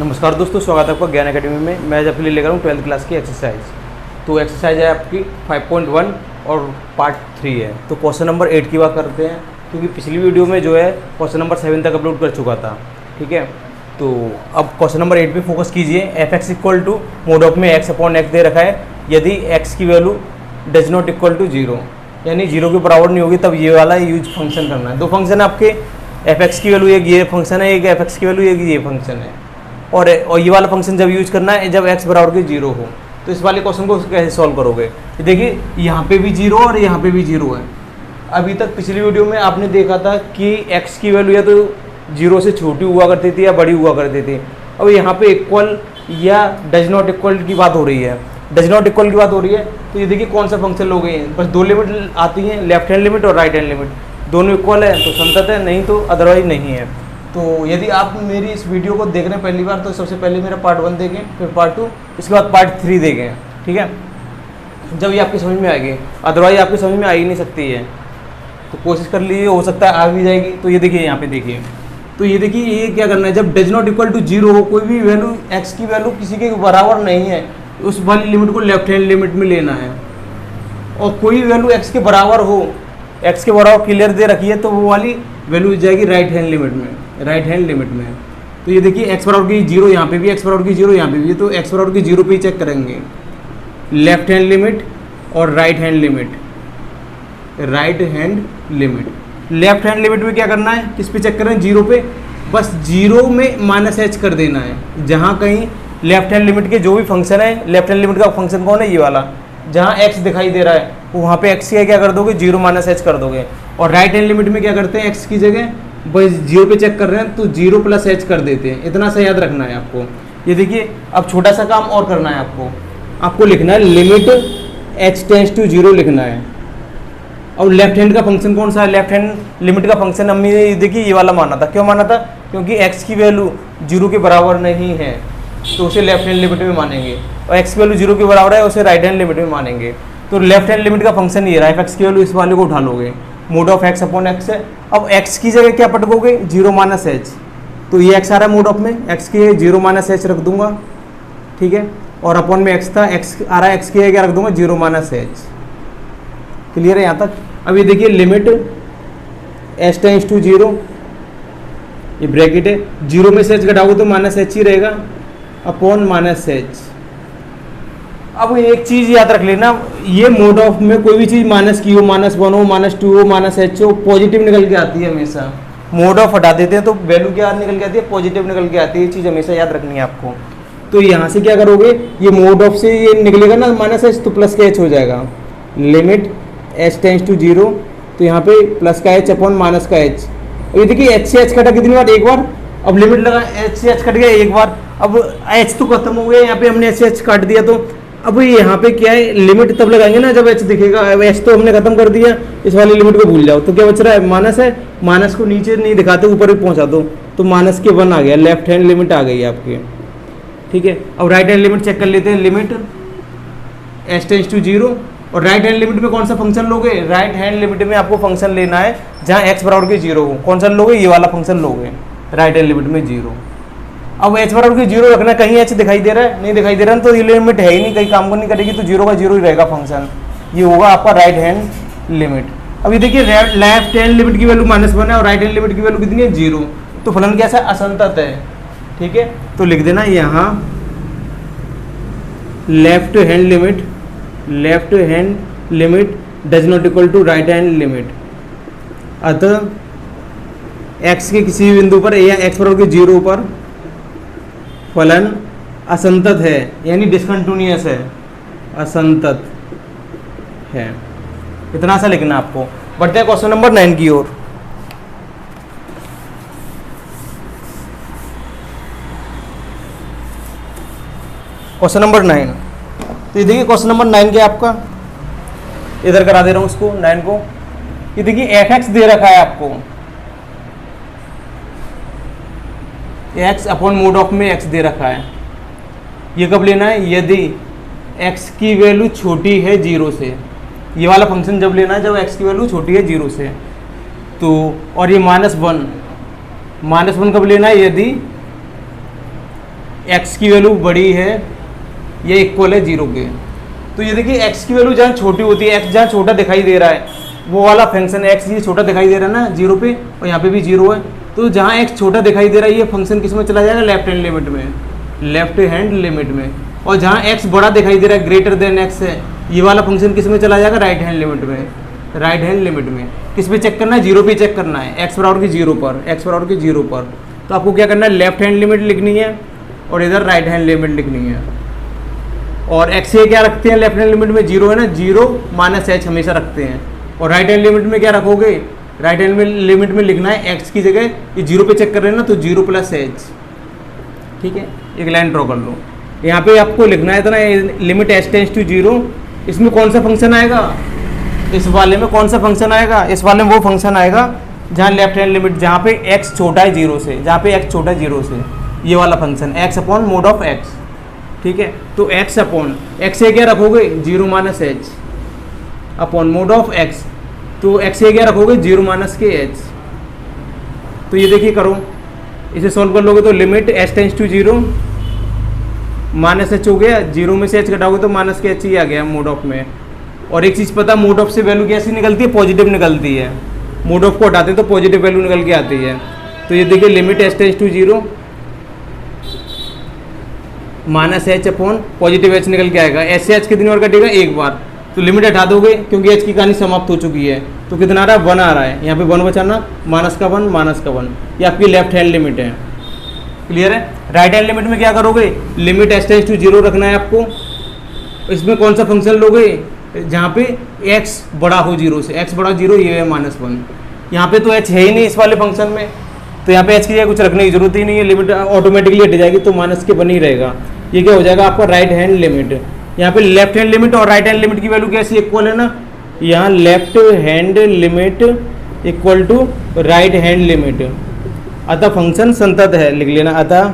नमस्कार दोस्तों, स्वागत है आपका ज्ञान अकेडमी में। मैं आज आपके लिए लेकर आऊँ 12th क्लास की एक्सरसाइज। तो एक्सरसाइज है आपकी 5.1 और पार्ट 3 है। तो क्वेश्चन नंबर 8 की बात करते हैं, क्योंकि पिछली वीडियो में जो है क्वेश्चन नंबर 7 तक अपलोड कर चुका था। ठीक है, तो अब क्वेश्चन नंबर 8 पे फोकस कीजिए। F x equal to mod of में एक्स अपॉन एक्स दे रखा है। यदि एक्स की value does not equal to 0, यानी 0 के बराबर नहीं होगी, तब ये वाला यूज फंक्शन करना है। दो फंक्शन है आपके, एफ एक्स की वैल्यू एक ये फंक्शन है, एक एफ एक्स की वैल्यू एक ये फंक्शन है। और ये वाला फंक्शन जब यूज करना है जब x बराबर के 0 हो। तो इस वाले क्वेश्चन को कैसे सॉल्व करोगे? देखिए, यहाँ पे भी 0 और यहाँ पे भी 0 है। अभी तक पिछली वीडियो में आपने देखा था कि x की वैल्यू या तो 0 से छोटी हुआ करती थी या बड़ी हुआ करती थी। अब यहाँ पे इक्वल या डज नॉट इक्वल की बात हो रही है। डज नॉट इक्वल की बात हो रही है, तो ये देखिए कौन सा फंक्शन लोगे। बस दो लिमिट आती हैं, लेफ्ट हैंड लिमिट और राइट हैंड लिमिट। दोनों इक्वल है तो संतत है, नहीं तो अदरवाइज नहीं है। तो यदि आप मेरी इस वीडियो को देख रहे हैं पहली बार, तो सबसे पहले मेरा पार्ट 1 देखें, फिर पार्ट 2, इसके बाद पार्ट 3 देखें। ठीक है, जब ये आपकी समझ में आएगी, अदरवाइज आपकी समझ में आ ही नहीं सकती है। तो कोशिश कर लीजिए, हो सकता है आ भी जाएगी। तो ये देखिए, यहाँ पे देखिए, तो ये देखिए ये क्या करना है। जब डज नॉट इक्वल टू 0 हो, कोई भी वैल्यू एक्स की वैल्यू किसी के बराबर नहीं है, उस वाली लिमिट को लेफ्ट हैंड लिमिट में लेना है। और कोई वैल्यू एक्स के बराबर हो, एक्स के बराबर क्लियर दे रखी है, तो वो वाली वैल्यू जाएगी राइट हैंड लिमिट में, राइट हैंड लिमिट में। तो ये देखिए एक्स बराबर की 0, यहाँ पे भी एक्स बराबर की 0, यहाँ पे भी, तो एक्स बराबर की 0 पे ही चेक करेंगे। लेफ्ट हैंड लिमिट और right hand limit, right hand limit. Left hand limit में क्या करना है, किस पे चेक करें? 0 पे। बस 0 में माइनस एच कर देना है। जहाँ कहीं लेफ्ट हैंड लिमिट के जो भी फंक्शन है, लेफ्ट हैंड लिमिट का फंक्शन कौन है? ये वाला। जहाँ एक्स दिखाई दे रहा है, तो वहाँ पे एक्स की क्या कर दोगे? 0 माइनस एच कर दोगे। और राइट हैंड लिमिट में क्या करते हैं? एक्स की जगह बस 0 पे चेक कर रहे हैं तो 0 प्लस एच कर देते हैं। इतना सा याद रखना है आपको। ये देखिए, अब छोटा सा काम और करना है आपको लिखना है लिमिट एच टेंस टू 0 लिखना है। और लेफ्ट हैंड का फंक्शन कौन सा है? लेफ्ट हैंड लिमिट का फंक्शन हमने देखिए ये वाला माना था। क्यों माना था? क्योंकि एक्स की वैल्यू 0 के बराबर नहीं है, तो उसे लेफ्ट हैंड लिमिट में मानेंगे। और एक्स की वैल्यू 0 के बराबर है, उसे राइट हैंड लिमिट में मानेंगे। तो लेफ्ट हैंड लिमिट का फंक्शन ये रहा, एफ एक्स की वैल्यू इस वाले को उठा लोगे, mode of x upon x है। अब एक्स की जगह क्या पटकोगे? 0 माइनस एच। तो ये एक्स आ रहा है मोड ऑफ में, एक्स की 0 माइनस एच रख दूंगा। ठीक है, और अपॉन में एक्स था, एक्स आ रहा है, एक्स की जगह क्या रख दूंगा? 0 माइनस एच। क्लियर है यहाँ तक? अब ये देखिए लिमिट एच टेंस टू 0, ये ब्रैकेट है, 0 में से एच घटाओगे तो माइनस एच ही रहेगा, अपॉन माइनस एच। अब एक चीज़ याद रख लेना, ये मोड ऑफ में कोई भी चीज़ माइनस की हो, -1 हो, -2 हो, -h हो, पॉजिटिव निकल के आती है हमेशा। मोड ऑफ हटा देते हैं तो वैल्यू क्या निकल के आती है? पॉजिटिव निकल के आती है। ये चीज़ हमेशा याद रखनी है आपको। तो यहाँ से क्या करोगे, ये मोड ऑफ से ये निकलेगा ना -h, तो प्लस का h हो जाएगा। लिमिट h टेंस टू 0, तो यहाँ पे प्लस का h अपॉन माइनस का h। ये देखिए h से h कटा कितनी बार? एक बार। अब लिमिट लगा, h से h कट गया एक बार। अब h तो खत्म हो गया, यहाँ पे हमने h से h काट दिया। तो अब यहाँ पे क्या है, लिमिट तब लगाएंगे ना जब h दिखेगा। अब h तो हमने खत्म कर दिया, इस वाली लिमिट को भूल जाओ। तो क्या बच रहा है? माइनस है। माइनस को नीचे नहीं दिखाते, ऊपर भी पहुँचा दो, तो माइनस के 1 आ गया। लेफ्ट हैंड लिमिट आ गई आपकी। ठीक है, अब राइट हैंड लिमिट चेक कर लेते हैं। लिमिट h टेंस टू 0, और राइट हैंड लिमिट में कौन सा फंक्शन लोगे? राइट हैंड लिमिट में आपको फंक्शन लेना है जहाँ x बराबर के 0 हो। कौन सा लोगे? ये वाला फंक्शन लोगे, राइट हैंड लिमिट में 0। अब h बराबर के 0 रखना, कहीं h दिखाई दे रहा है? नहीं दिखाई दे रहा है, तो ये लिमिट है ही नहीं, कहीं काम को नहीं करेगी, तो 0 का 0 ही रहेगा फंक्शन। ये होगा आपका राइट हैंड लिमिट। अब ये देखिए, लेफ्ट हैंड लिमिट की वैल्यू -1 है और राइट हैंड लिमिट की वैल्यू कितनी है? 0। तो फलन कैसा है? असंतत है। ठीक है, तो लिख देना यहाँ left hand limit does not equal to right hand limit. अतः x के किसी भी बिंदु पर या x बराबर के 0 पर फलन असंतत है, यानी डिसकंटिन्यूअस है, असंतत है। इतना सा लिखना आपको। बढ़ते हैं क्वेश्चन नंबर 9 की ओर। क्वेश्चन नंबर 9, तो ये देखिए क्वेश्चन नंबर 9 क्या आपका, इधर करा दे रहा हूँ उसको 9 को। ये देखिए एफ एक्स दे रखा है आपको, एक्स अपॉन मोड ऑफ में एक्स दे रखा है। ये कब लेना है? यदि एक्स की वैल्यू छोटी है 0 से। ये वाला फंक्शन जब लेना है जब एक्स की वैल्यू छोटी है 0 से। तो और ये -1 कब लेना है? यदि x की वैल्यू बड़ी है या इक्वल है 0 के। तो ये देखिए x की वैल्यू जहाँ छोटी होती है, x जहाँ छोटा दिखाई दे रहा है वो वाला फंक्शन x ये छोटा दिखाई दे रहा है ना 0 पे, और यहाँ पे भी 0 है। तो जहाँ x छोटा दिखाई दे रहा है ये फंक्शन किस में चला जाएगा, लेफ्ट हैंड लिमिट में, लेफ्ट हैंड लिमिट में। और जहाँ x बड़ा दिखाई दे रहा है ग्रेटर देन x है, ये वाला फंक्शन किस में चला जाएगा, राइट हैंड लिमिट में, राइट हैंड लिमिट में। किस पे चेक करना है, 0 पे चेक करना है, x बराबर की 0 पर, x बराबर की 0 पर। तो आपको क्या करना है, लेफ्ट हैंड लिमिट लिखनी है और इधर राइट हैंड लिमिट लिखनी है। और x ये क्या रखते हैं लेफ्ट हैंड लिमिट में, 0 है ना, 0 माइनस h हमेशा रखते हैं। और राइट हैंड लिमिट में क्या रखोगे, राइट हैंड लिमिट में लिखना है x की जगह ये 0 पे चेक कर रहे हैं ना, तो 0 प्लस h। ठीक है, एक लाइन ड्रॉ कर लो। यहाँ पे आपको लिखना है इतना, लिमिट h टेंड्स टू 0। इसमें कौन सा फंक्शन आएगा, इस वाले में कौन सा फंक्शन आएगा, इस वाले में वो फंक्शन आएगा जहाँ लेफ्ट हैंड लिमिट, जहाँ पे x छोटा है 0 से, जहाँ पे x छोटा है 0 से, ये वाला function x upon mode of x। ठीक है, तो x अपॉन x से क्या रखोगे, 0 minus h upon mode of x। तो x से क्या रखोगे, 0 माइनस के h। तो ये देखिए करो, इसे सॉल्व कर लोगे तो limit h tends to 0 minus h हो गया, 0 में से h घटाओगे तो माइनस के h ही आ गया मोड ऑफ में। और एक चीज़ पता, मोड ऑफ से वैल्यू कैसी निकलती है, पॉजिटिव निकलती है। मोड ऑफ को हटाते हैं तो पॉजिटिव वैल्यू निकल के आती है। तो ये देखिए limit h tends to 0 minus h upon positive h निकल के आएगा। h से h कितनी बार कटेगा, एक बार। तो लिमिट हटा दोगे क्योंकि h की कहानी समाप्त हो चुकी है। तो कितना आ रहा है, 1 आ रहा है। यहाँ पे 1 बचाना, माइनस का 1 माइनस का 1, ये आपकी लेफ्ट हैंड लिमिट है। क्लियर है। राइट हैंड लिमिट में क्या करोगे, लिमिट h टेंड्स टू 0 रखना है आपको। इसमें कौन सा फंक्शन लोगे, जहाँ पे x बड़ा हो 0 से, x बड़ा 0 ये है -1। यहाँ पे तो h है ही नहीं इस वाले फंक्शन में, तो यहाँ पे h की जगह कुछ रखने की जरूरत ही नहीं है, लिमिट ऑटोमेटिकली हट जाएगी, तो माइनस के 1 ही रहेगा। ये क्या हो जाएगा आपका राइट हैंड लिमिट। यहाँ पे लेफ्ट हैंड लिमिट और राइट हैंड लिमिट की वैल्यू कैसी इक्वल है ना, यहाँ left hand limit equal to right hand limit. अतः फंक्शन संतत है, लिख लेना। अतः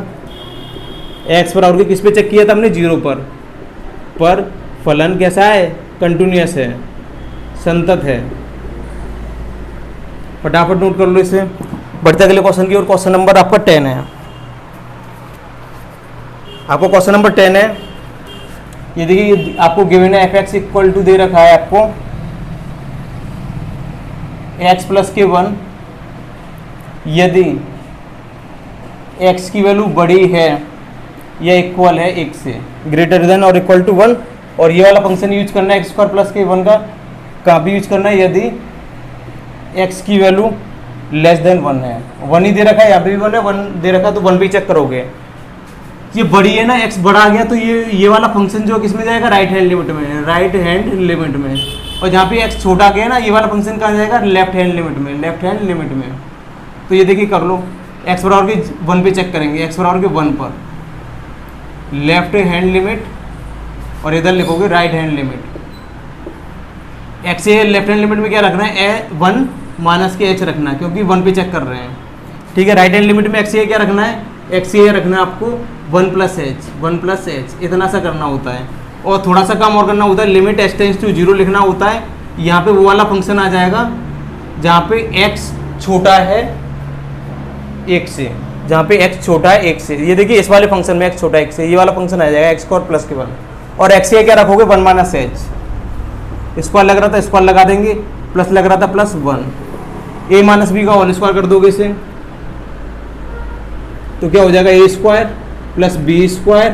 x बराबर किस पे चेक किया था हमने, 0 पर फलन कैसा है, कंटिन्यूअस है, संतत है। फटाफट नोट कर लो इसे। बढ़ते अगले क्वेश्चन की और। क्वेश्चन नंबर आपका 10 है। आपको क्वेश्चन नंबर 10 है, ये देखिए आपको गिवन है f(x) इक्वल टू दे रखा है आपको x प्लस के 1 यदि x की वैल्यू बड़ी है या इक्वल है 1 से, ग्रेटर देन और इक्वल टू 1। और ये वाला फंक्शन यूज करना है x² प्लस के 1 का, कहाँ भी यूज करना है, यदि x की वैल्यू लेस देन 1 है। 1 ही दे रखा है, यहाँ पे भी 1 है, 1 दे रखा है तो 1 भी चेक करोगे। ये बड़ी है ना, x बड़ा आ गया तो ये वाला फंक्शन जो किस में जाएगा, राइट हैंड लिमिट में, राइट हैंड लिमिट में। और जहाँ पे x छोटा गया ना, ये वाला फंक्शन कहाँ जाएगा, लेफ्ट हैंड लिमिट में, लेफ्ट हैंड लिमिट में। तो ये देखिए कर लो, x बराबर के 1 पे चेक करेंगे, x बराबर के 1 पर लेफ्ट हैंड लिमिट और इधर लिखोगे राइट हैंड लिमिट। x से लेफ्ट हैंड लिमिट में क्या रखना है, 1 माइनस के h रखना है क्योंकि 1 पे चेक कर रहे हैं। ठीक है, राइट हैंड लिमिट में x से क्या रखना है, x से रखना है आपको 1 प्लस h, इतना सा करना होता है। और थोड़ा सा काम और करना होता है, लिमिट h टेंड्स टू 0 लिखना होता है। यहाँ पे वो वाला फंक्शन आ जाएगा जहाँ पे x छोटा है 1 से, जहाँ पे x छोटा है 1 से। ये देखिए इस वाले फंक्शन में x छोटा है 1 से, ये वाला फंक्शन आ जाएगा x² प्लस के 1। और x से क्या रखोगे, 1 माइनस h। स्क्वायर लग रहा था, स्क्वायर लगा देंगे, प्लस लग रहा था प्लस 1, a माइनस b का होल स्क्वायर कर दोगे इसे, तो क्या हो जाएगा, a² plus b²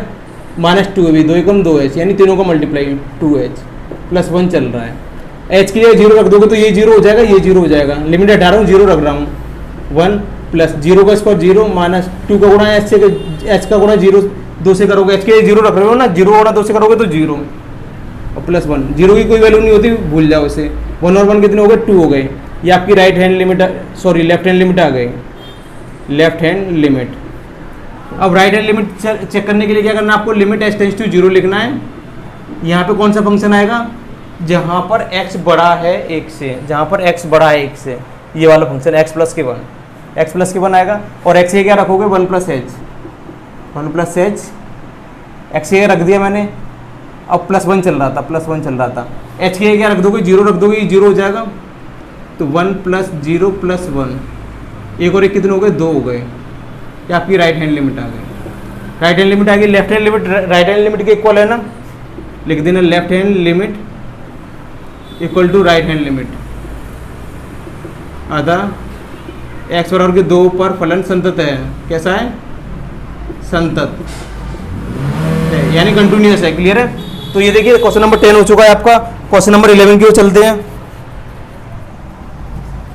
minus 2ab, 2 एकम 2h, यानी तीनों का मल्टीप्लाई 2h प्लस 1 चल रहा है। h की जगह 0 रख दोगे तो ये 0 हो जाएगा, ये 0 हो जाएगा। लिमिट हटा रहा हूँ, 0 रख रहा हूँ, 1 प्लस 0 का स्क्वायर 0 माइनस 2 का गुणा h से, h का गुणा 0 2 से करोगे, h के 0 रख रहे हो ना, 0 गुणा 2 से करोगे तो 0 और प्लस 1। 0 की कोई वैल्यू नहीं होती, भूल जाओ इसे। 1 और 1 कितने हो गए, 2 हो गए। ये आपकी right hand limit, sorry left hand limit आ गई, लेफ्ट हैंड लिमिट। अब राइट हैंड लिमिट चेक करने के लिए क्या करना है आपको, लिमिट h टेंड्स टू 0 लिखना है। यहाँ पे कौन सा फंक्शन आएगा, जहाँ पर x बड़ा है 1 से, जहाँ पर x बड़ा है 1 से, ये वाला फंक्शन x प्लस के 1 आएगा। और x से क्या रखोगे, 1 प्लस h, x से रख दिया मैंने। अब प्लस 1 चल रहा था, h के क्या रख दोगे, 0 रख दोगे, 0 हो जाएगा। तो 1 प्लस 0 प्लस 1, 1 और 1 कितने हो गए, 2 हो गए। ये आपकी राइट हैंड लिमिट आ गई। राइट हैंड लिमिट आ गई, left hand limit right hand limit के इक्वल है ना, लिख देना left hand limit equal to right hand limit. अतः एक्स बराबर के 2 पर फलन संतत है। कैसा है? संतत है, यानी कंटिन्यूअस है। क्लियर है? तो ये देखिए क्वेश्चन नंबर 10 हो चुका है आपका। क्वेश्चन नंबर 11 की ओर चलते हैं।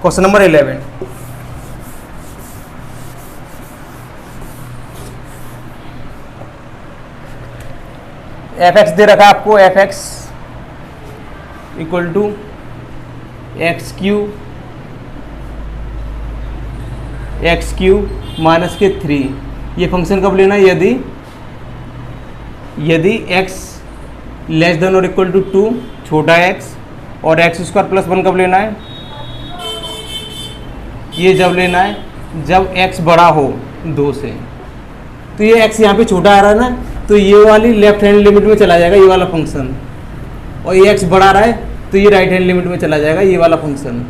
क्वेश्चन नंबर 11, एफ एक्स दे रखा है आपको, f x equal to x cube minus के 3। ये फंक्शन कब लेना है? यदि x लेस देन और इक्वल टू 2 छोटा x, और एक्स स्क्वायर प्लस 1 कब लेना है? ये जब लेना है जब x बड़ा हो 2 से। तो ये x यहाँ पे छोटा आ रहा है ना, तो ये वाली लेफ्ट हैंड लिमिट में चला जाएगा ये वाला फंक्शन, और ये x बढ़ा रहा है तो ये राइट हैंड लिमिट में चला जाएगा ये वाला फंक्शन।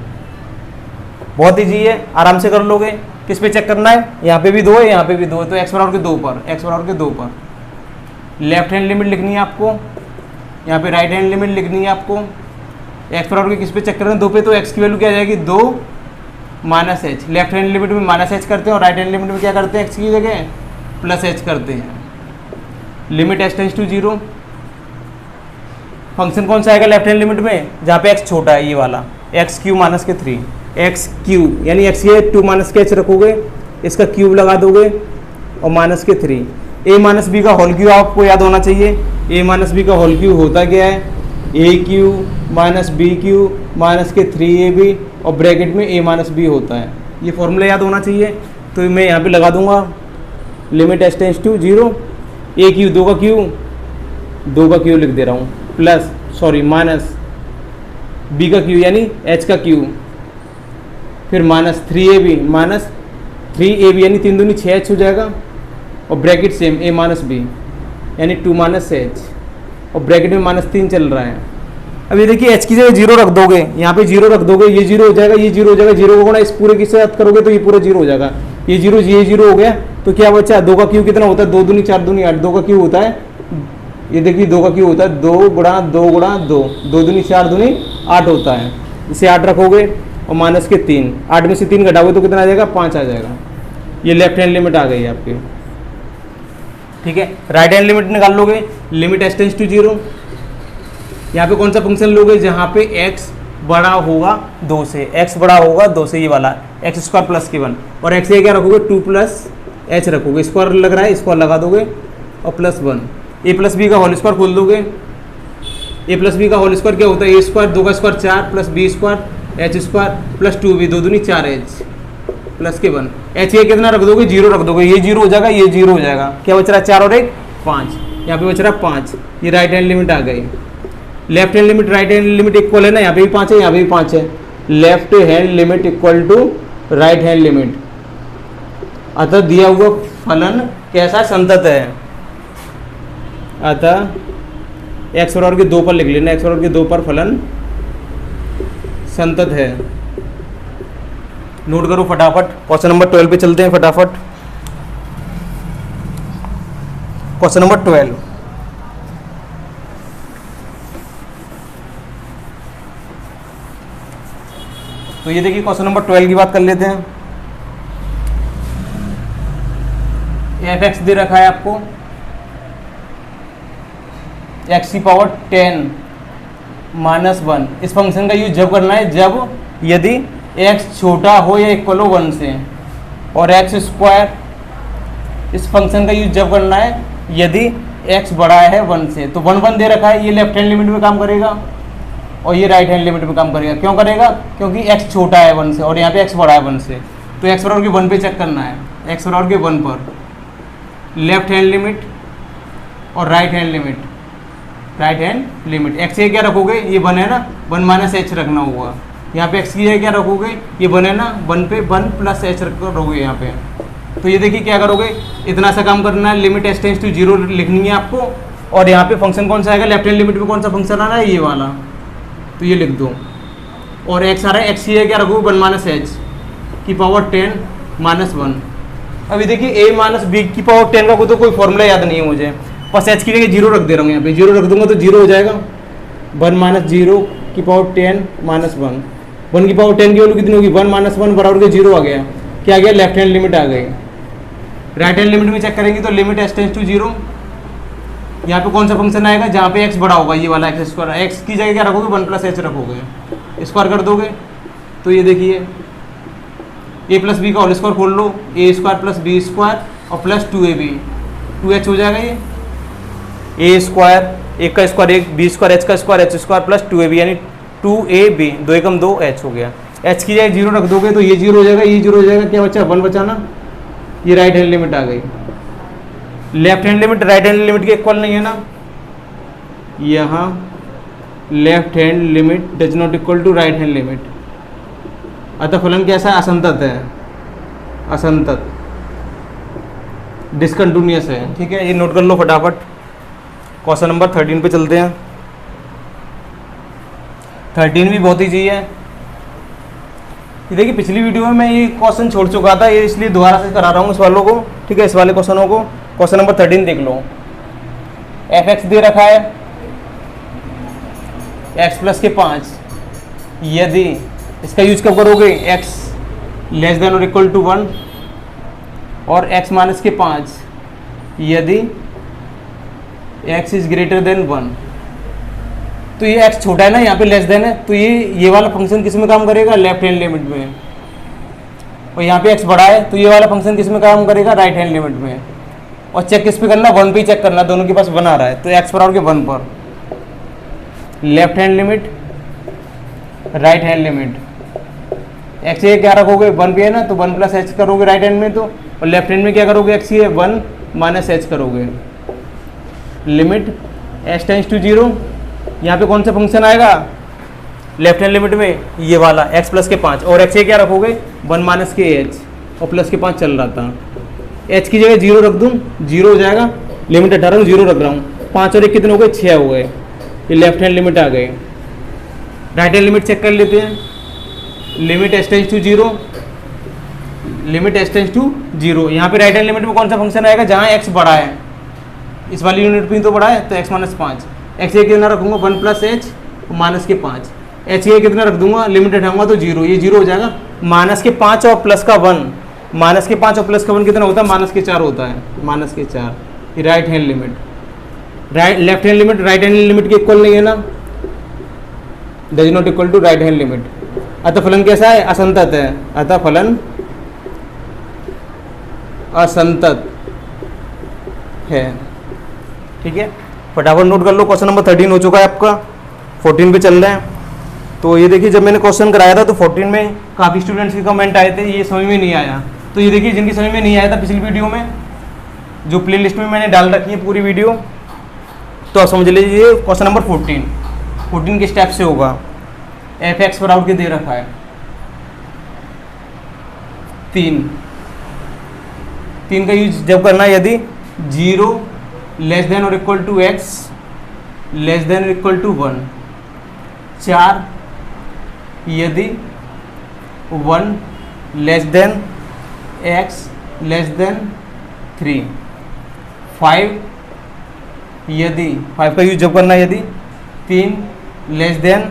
बहुत ईजी है, आराम से कर लोगे। किस पे चेक करना है? यहाँ पे भी 2 है, यहाँ पे भी 2 है, तो x बराबर के 2 पर, x बराबर के 2 पर लेफ्ट हैंड लिमिट लिखनी है आपको, यहाँ पे राइट हैंड लिमिट लिखनी है आपको। x बराबर के किस पे चेक कर रहे हैं? 2 पे, तो x की वैल्यू क्या आ जाएगी? 2 minus H. Left hand limit में माइनस एच करते हैं और राइट हैंड लिमिट में क्या करते हैं? x की जगह प्लस एच करते हैं। Limit h tends to 0। Function कौन सा आएगा लेफ्ट हैंड लिमिट में? जहाँ पे x छोटा है, ये वाला एक्स क्यू माइनस के 3, एक्स क्यू यानी x ये 2 माइनस के h रखोगे, इसका क्यूब लगा दोगे और माइनस के 3। a माइनस बी का होल क्यूब आपको याद होना चाहिए। a माइनस बी का होल क्यूब होता क्या है? A cube minus B cube minus के 3ab और ब्रैकेट में a माइनस बी होता है। ये फॉर्मूला याद होना चाहिए। तो मैं यहाँ पे लगा दूंगा limit h tends to 0, a cube 2 का क्यू लिख दे रहा हूँ, प्लस सॉरी माइनस बी का क्यू यानी h का क्यू, फिर माइनस 3ab माइनस 3ab यानी 3 दूनी 6h हो जाएगा, और bracket same a minus b यानी 2 माइनस h, और ब्रैकेट में माइनस 3 चल रहा है। अब ये देखिए h की जगह 0 रख दोगे, यहाँ पे 0 रख दोगे, ये 0 हो जाएगा, ये 0 हो जाएगा, 0 को गुणा इस पूरे के साथ करोगे तो ये पूरा 0 हो जाएगा। ये 0 हो गया, तो क्या बचा? 2 का क्यू कितना होता है? 2 दूनी 4 दूनी 8, 2 का क्यू होता है, ये देखिए 2 का क्यू होता है 2 गुणा 2 गुणा 2, 2 दूनी 4 दूनी 8 होता है। इसे 8 रखोगे और माइनस के 3, 8 में से 3 घटाओगे तो कितना आ जाएगा? 5 आ जाएगा। ये लेफ्ट हैंड लिमिट आ गई है आपकी। ठीक है, राइट हैंड लिमिट निकाल लोगे, लिमिट एच टेंड्स टू 0। यहाँ पे कौन सा फंक्शन लोगे? जहाँ पे x बड़ा होगा 2 से, x बड़ा होगा 2 से, ये वाला एक्स स्क्वायर प्लस के 1, और x ये क्या रखोगे? 2 प्लस एच रखोगे, स्क्वायर लग रहा है, स्क्वायर लगा दोगे और प्लस 1, a प्लस बी का होल स्क्वायर खोल दोगे। a प्लस बी का होल स्क्वायर क्या होता है? a स्क्वायर 2 का square 4 plus b square h square plus 2b 2 दूनी 4h प्लस के 1। h ये कितना रख दोगे? 0 रख दोगे, ये 0 हो जाएगा, ये 0 हो जाएगा। क्या बच रहा है? 4 और 1 5, यहाँ पे बच रहा है 5। ये राइट हैंड लिमिट आ गई। Left hand limit right hand limit equal है ना, यहाँ पे भी 5 है, यहाँ पे भी 5 है। Left hand limit equal to right hand limit, अतः दिया हुआ फलन कैसा? संतत है। अतः एक्स बराबर के 2 पर लिख लेना, एक्स बराबर के 2 पर फलन संतत है। नोट करो फटाफट। क्वेश्चन नंबर 12 पे चलते हैं फटाफट। क्वेश्चन नंबर 12, तो ये देखिए क्वेश्चन नंबर 12 की बात कर लेते हैं। एफ एक्स दे रखा है आपको, एक्स की पावर 10 माइनस 1। इस फंक्शन का यूज जब करना है जब यदि x छोटा हो या इक्वल हो 1 से, और एक्स स्क्वायर इस फंक्शन का यूज जब करना है यदि x बड़ा है 1 से। तो 1 1 दे रखा है, ये लेफ्ट हैंड लिमिट में काम करेगा और ये राइट हैंड लिमिट में काम करेगा। क्यों करेगा? क्योंकि x छोटा है 1 से और यहाँ पे x बड़ा है 1 से। तो x बराबर के 1 पे चेक करना है, x बराबर के 1 पर लेफ्ट हैंड लिमिट और right hand limit, right hand limit. x ये क्या रखोगे? ये 1 है ना, 1 माइनस एच रखना होगा। यहाँ पे x की जगह क्या रखोगे? ये 1 है ना, 1 पे 1 प्लस एच रखोगे यहाँ पे। तो ये देखिए क्या करोगे, इतना सा काम करना है, लिमिट एच टेंड्स टू 0 लिखनी है आपको, और यहाँ पे फंक्शन कौन सा आएगा? लेफ्ट हैंड लिमिट में कौन सा फंक्शन आ रहा है? ये वाला, तो ये लिख दो। और x आ रहा है, x की जगह क्या रखोगे? 1 माइनस एच की पावर 10 माइनस 1, अभी देखिए a माइनस बी की पावर 10 का तो कोई फॉर्मूला याद नहीं है मुझे, बस h की जगह 0 रख दे रहा हूँ यहाँ पे, 0 रख दूंगा तो 0 हो जाएगा। 1 माइनस 0 की पावर 10 माइनस 1 की पावर 10 की वैल्यू कितनी होगी, 1 माइनस 1 बराबर के 0 आ गया। क्या आ गया, लेफ्ट हैंड लिमिट आ गई। राइट हैंड लिमिट में चेक करेंगे तो लिमिट h टेंड्स टू 0, यहाँ पे कौन सा फंक्शन आएगा जहाँ पे x बड़ा होगा, ये वाला एक्स स्क्वायर। x की जगह क्या रखोगे, 1 प्लस h रखोगे, स्क्वायर कर दोगे तो ये देखिए a प्लस बी का होल स्क्वायर खोल लो, a square plus b square और प्लस 2ab, 2h हो जाएगा ये, a स्क्वायर, एक का स्क्वायर 1, बी स्क्वायर, h का square, h square plus 2ab यानी 2ab, 2 एकम 2 h हो गया। h की जगह 0 रख दोगे तो ये 0 हो जाएगा, ये 0 हो जाएगा, क्या बचा 1 बचा ना, ये राइट हैंड लिमिट आ गई। Left hand limit right hand limit के इक्वल नहीं है ना, यहाँ left hand limit does not equal to right hand limit, अतः फलन कैसा है, असंतत है, असंतत, डिसकंटिन्यूअस है। ठीक है, ये नोट कर लो फटाफट। क्वेश्चन नंबर 13 पे चलते हैं। 13 भी बहुत ईजी है। ये देखिए पिछली वीडियो में मैं ये क्वेश्चन छोड़ चुका था, ये इसलिए दोबारा से करा रहा हूँ इस वालों को। ठीक है, इस वाले क्वेश्चनों को। क्वेश्चन नंबर 13 देख लो। f(x) दे रखा है x प्लस के 5, यदि इसका यूज कब करोगे, x लेस देन और इक्वल टू 1 और x माइनस के 5 यदि x इज ग्रेटर देन 1। तो ये x छोटा है ना, यहाँ पे लेस देन है, तो ये वाला फंक्शन किस में काम करेगा, लेफ्ट हैंड लिमिट में। और यहाँ पे x बड़ा है तो ये वाला फंक्शन किस में काम करेगा, राइट हैंड लिमिट में। और चेक किस पे करना, 1 पे चेक करना, दोनों के पास 1 आ रहा है तो x बराबर के 1 पर। Left hand limit right hand limit, x ये क्या रखोगे, 1 पे है ना तो 1 प्लस h करोगे राइट हैंड में तो, और लेफ्ट हैंड में क्या करोगे, x ये 1 माइनस h करोगे। लिमिट h टेंड्स टू 0, यहाँ पे कौन सा फंक्शन आएगा लेफ्ट हैंड लिमिट में, ये वाला x प्लस के 5, और x ये क्या रखोगे 1 माइनस के h और प्लस के 5 चल रहा था, h की जगह 0 रख दूँ 0 हो जाएगा। लिमिट 18 0 रख रहा हूँ, 5 और 1 कितने हो गए, 6 हो गए, ये लेफ्ट हैंड लिमिट आ गई। राइट हैंड लिमिट चेक कर लेते हैं। Limit h tends to 0, limit h tends to 0, यहाँ पे राइट हैंड लिमिट में कौन सा फंक्शन आएगा जहाँ x बड़ा है, इस वाली यूनिट में तो बड़ा है तो x माइनस 5, x ये कितना रखूँगा 1 प्लस h माइनस के 5, h ये कितना रख दूंगा, लिमिट हटाऊंगा तो 0, ये 0 हो जाएगा। माइनस के 5 और प्लस का 1, माइनस के 5 और प्लस का 1 कितना होता है, माइनस के 4 होता है, माइनस के 4, ये right hand limit. Left hand limit right hand limit के इक्वल नहीं है ना, does not equal to right hand limit, अतः फलन कैसा है, असंतत है, अतः फलन असंतत है। ठीक है, फटाफट नोट कर लो। क्वेश्चन नंबर 13 हो चुका है आपका, 14 पे चल रहे हैं। तो ये देखिए जब मैंने क्वेश्चन कराया था तो 14 में काफ़ी स्टूडेंट्स के कमेंट आए थे, ये समझ में नहीं आया। तो ये देखिए जिनकी समझ में नहीं आया था पिछली वीडियो में, जो प्लेलिस्ट में मैंने डाल रखी है पूरी वीडियो, तो आप समझ लीजिए क्वेश्चन नंबर 14 के स्टेप से होगा। f(x) बराबर के दे रखा है 3 का यूज जब करना है, यदि 0 लेस देन और equal to x less than और इक्वल टू 1, 4 यदि 1 less than x less than 3, 5 यदि 5 का यूज जब करना है, यदि 3 लेस देन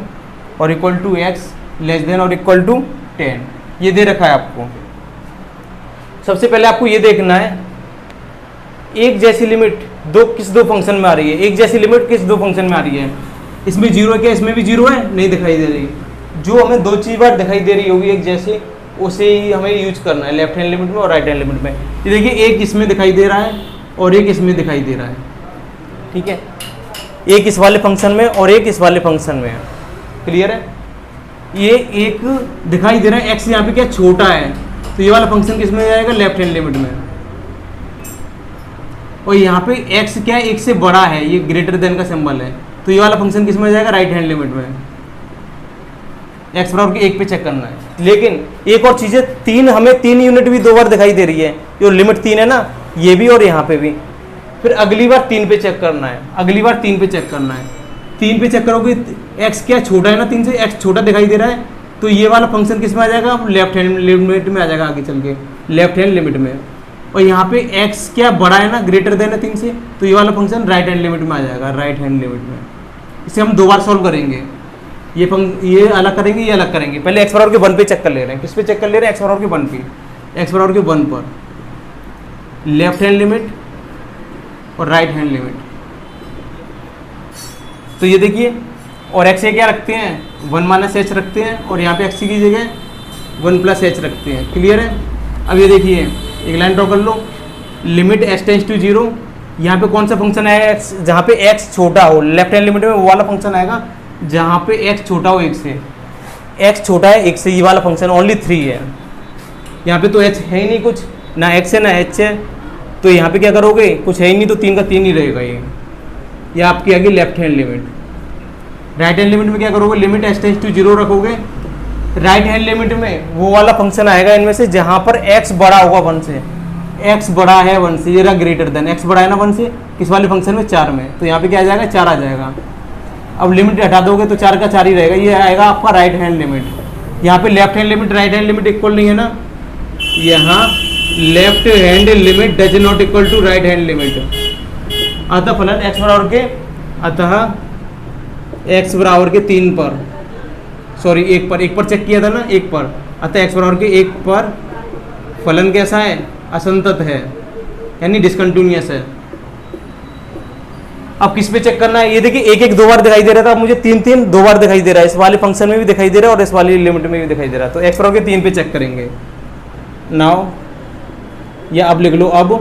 और equal to x less than और इक्वल टू 10, ये दे रखा है आपको। सबसे पहले आपको ये देखना है एक जैसी लिमिट किस दो फंक्शन में आ रही है, एक जैसी लिमिट किस दो फंक्शन में आ रही है। इसमें 0 है क्या, इसमें भी 0 है, नहीं दिखाई दे रही। जो हमें दो चीज बार दिखाई दे रही होगी एक जैसे, उसे ही हमें यूज करना है लेफ्ट हैंड लिमिट में और राइट हैंड लिमिट में। ये देखिए एक इसमें दिखाई दे रहा है और एक इसमें दिखाई दे रहा है। ठीक है, एक इस वाले फंक्शन में और एक इस वाले फंक्शन में। क्लियर है, ये एक दिखाई दे रहा है x यहाँ पे क्या छोटा है, तो ये वाला फंक्शन किस में जाएगा, लेफ्ट हैंड लिमिट में। और यहाँ पे x क्या है, एक से बड़ा है, ये ग्रेटर देन का सिंबल है, तो ये वाला फंक्शन किस में जाएगा, राइट हैंड लिमिट में। x बराबर के 1 पे चेक करना है। लेकिन एक और चीज़ है, 3 हमें 3 यूनिट भी 2 बार दिखाई दे रही है, जो लिमिट 3 है ना, ये भी और यहाँ पे भी। फिर अगली बार 3 पे चेक करना है, अगली बार 3 पे चेक करना है। 3 पे चेक करोगे x क्या छोटा है ना, 3 से x छोटा दिखाई दे रहा है, तो ये वाला फंक्शन किस में आ जाएगा, लेफ्ट हैंड लिमिट में आ जाएगा, आगे चल के लेफ्ट हैंड लिमिट में। और यहाँ पे x क्या बड़ा है ना, ग्रेटर देन है 3 से, तो ये वाला फंक्शन राइट हैंड लिमिट में आ जाएगा, राइट हैंड लिमिट में। इसे हम 2 बार सॉल्व करेंगे, ये अलग करेंगे, ये अलग करेंगे। पहले x बराबर के 1 पे चेक कर ले रहे हैं। किस पे चेक कर ले रहे हैं? x बराबर के 1 पे। x बराबर के 1 पर लेफ्ट हैंड लिमिट और राइट हैंड लिमिट। तो ये देखिए, और x से क्या रखते हैं? 1 माइनस एच रखते हैं, और यहाँ पे x की जगह 1 प्लस एच रखते हैं। क्लियर है? अब ये देखिए, एक लाइन ड्रॉ कर लो, लिमिट s टेंस टू 0। यहाँ पे कौन सा फंक्शन आएगा? x, जहाँ पे x छोटा हो, लेफ्ट हैंड लिमिट में वो वाला फंक्शन आएगा जहाँ पे x छोटा हो 1 से। x छोटा है 1 से, ये वाला फंक्शन ओनली 3 है। यहाँ पे तो h है ही नहीं कुछ, ना x है ना h है, तो यहाँ पे क्या करोगे? कुछ है ही नहीं, तो 3 का 3 ही रहेगा ये आपकी आ गई left hand limit. Right hand limit में क्या करोगे? लिमिट s टेंस टू 0 रखोगे। राइट हैंड लिमिट में वो वाला फंक्शन आएगा इनमें से जहाँ पर x बड़ा होगा 1 से। x बड़ा है 1 से, ये रहा ग्रेटर देन, x बड़ा है ना 1 से, किस वाले फंक्शन में? 4 में। तो यहाँ पे क्या आ जाएगा? 4 आ जाएगा। अब लिमिट हटा दोगे तो 4 का 4 ही रहेगा, ये आएगा आपका राइट हैंड लिमिट। यहाँ पे left hand limit right hand limit equal नहीं है ना, यहाँ left hand limit does not equal to right hand limit. अतः फलन x बराबर के, अतः x बराबर के 3 पर, सॉरी 1 पर चेक किया था ना, 1 पर, अतः x बराबर के 1 पर फलन कैसा है? असंतत है, यानी डिसकंटिन्यूअस है। अब किस पे चेक करना है? ये देखिए, 1 1 2 बार दिखाई दे रहा था, अब मुझे 3 3 2 बार दिखाई दे रहा है। इस वाले फंक्शन में भी दिखाई दे रहा है और इस वाली लिमिट में भी दिखाई दे रहा है। तो x बराबर के 3 पे चेक करेंगे नाउ, या अब लिख लो, अब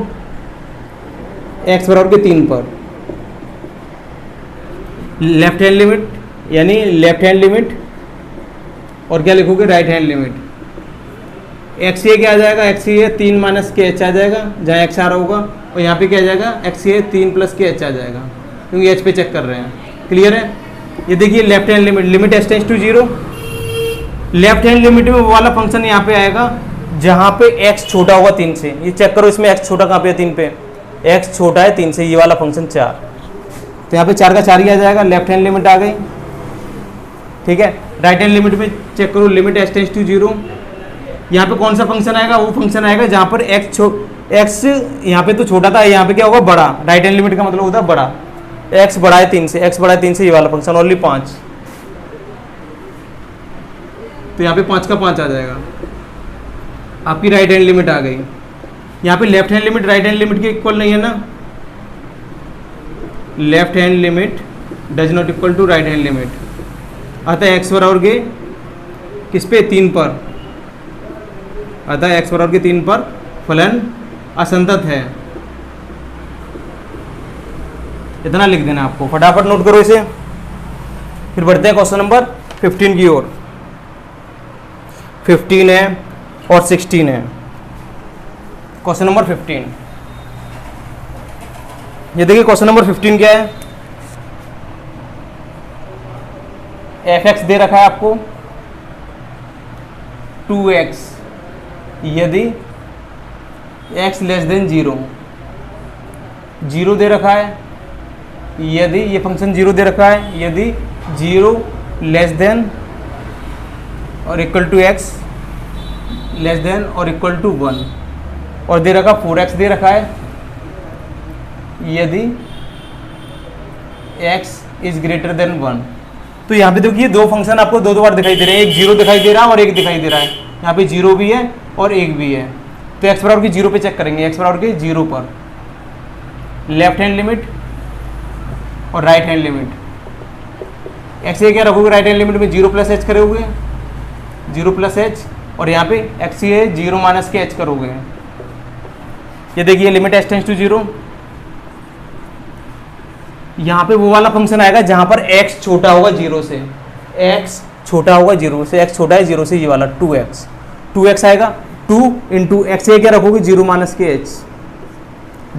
x बराबर के 3 पर लेफ्ट हैंड लिमिट, यानी लेफ्ट हैंड लिमिट, और क्या लिखोगे? Right hand limit. x ये क्या आ जाएगा? x ये 3 माइनस के एच आ जाएगा, जहाँ x आ रहा होगा, और यहाँ पे क्या आ जाएगा? x ये 3 प्लस के एच आ जाएगा, क्योंकि h पे चेक कर रहे हैं। क्लियर है? ये देखिए, left hand limit, limit s tends to 0। Left hand limit में वो वाला फंक्शन यहाँ पे आएगा जहाँ पे x छोटा होगा 3 से। ये चेक करो, इसमें x छोटा कहाँ पे है? 3 पे। x छोटा है 3 से, ये वाला फंक्शन 4, तो यहाँ पे 4 का 4 ही आ जाएगा, लेफ्ट हैंड लिमिट आ गई। ठीक है? राइट हैंड लिमिट में चेक करो, लिमिट s टेंस टू 0। यहाँ पे कौन सा फंक्शन आएगा? वो फंक्शन आएगा जहाँ पर x यहाँ पे तो छोटा था, यहाँ पे क्या होगा? बड़ा। राइट हैंड लिमिट का मतलब होता है बड़ा। x बड़ा है 3 से, x बड़ा है 3 से, ये वाला फंक्शन ओनली 5, तो यहाँ पे 5 का 5 आ जाएगा, आपकी राइट हैंड लिमिट आ गई। यहाँ पे left hand limit right hand limit के इक्वल नहीं है ना, left hand limit does not equal to right hand limit. अतः x बराबर के किस पे? 3 पर, अतः x बराबर के 3 पर फलन असंतत है। इतना लिख देना आपको, फटाफट नोट करो इसे। फिर बढ़ते हैं क्वेश्चन नंबर 15 की ओर। 15 है और 16 है। क्वेश्चन नंबर 15, ये देखिए क्वेश्चन नंबर 15 क्या है? fx दे रखा है आपको 2x यदि x लेस देन 0, 0 दे रखा है, यदि ये फंक्शन 0 दे रखा है, यदि 0 लेस देन और equal to x less than और इक्वल टू 1, और दे रखा 4x दे रखा है यदि x इज ग्रेटर देन 1। तो यहाँ पे देखिए, दो फंक्शन आपको दो बार दिखाई दे रहे हैं, एक 0 दिखाई दे रहा है और एक दिखाई दे रहा है। यहाँ पे 0 भी है और 1 भी है, तो x बराबर की 0 पे चेक करेंगे। x बराबर की 0 पर लेफ्ट हैंड लिमिट और राइट हैंड लिमिट। x ये क्या रखोगे? राइट हैंड लिमिट में 0 प्लस एच करोगे, 0 प्लस एच, और यहाँ पे x ये 0 माइनस के एच करोगे। ये देखिए, लिमिट s टेंस टू 0। यहाँ पे वो वाला फंक्शन आएगा जहाँ पर x छोटा होगा 0 से, x छोटा होगा 0 से, x छोटा है 0 से, ये वाला 2x आएगा। 2 इंटू एक्स ये क्या रखोगे? 0 माइनस के एच,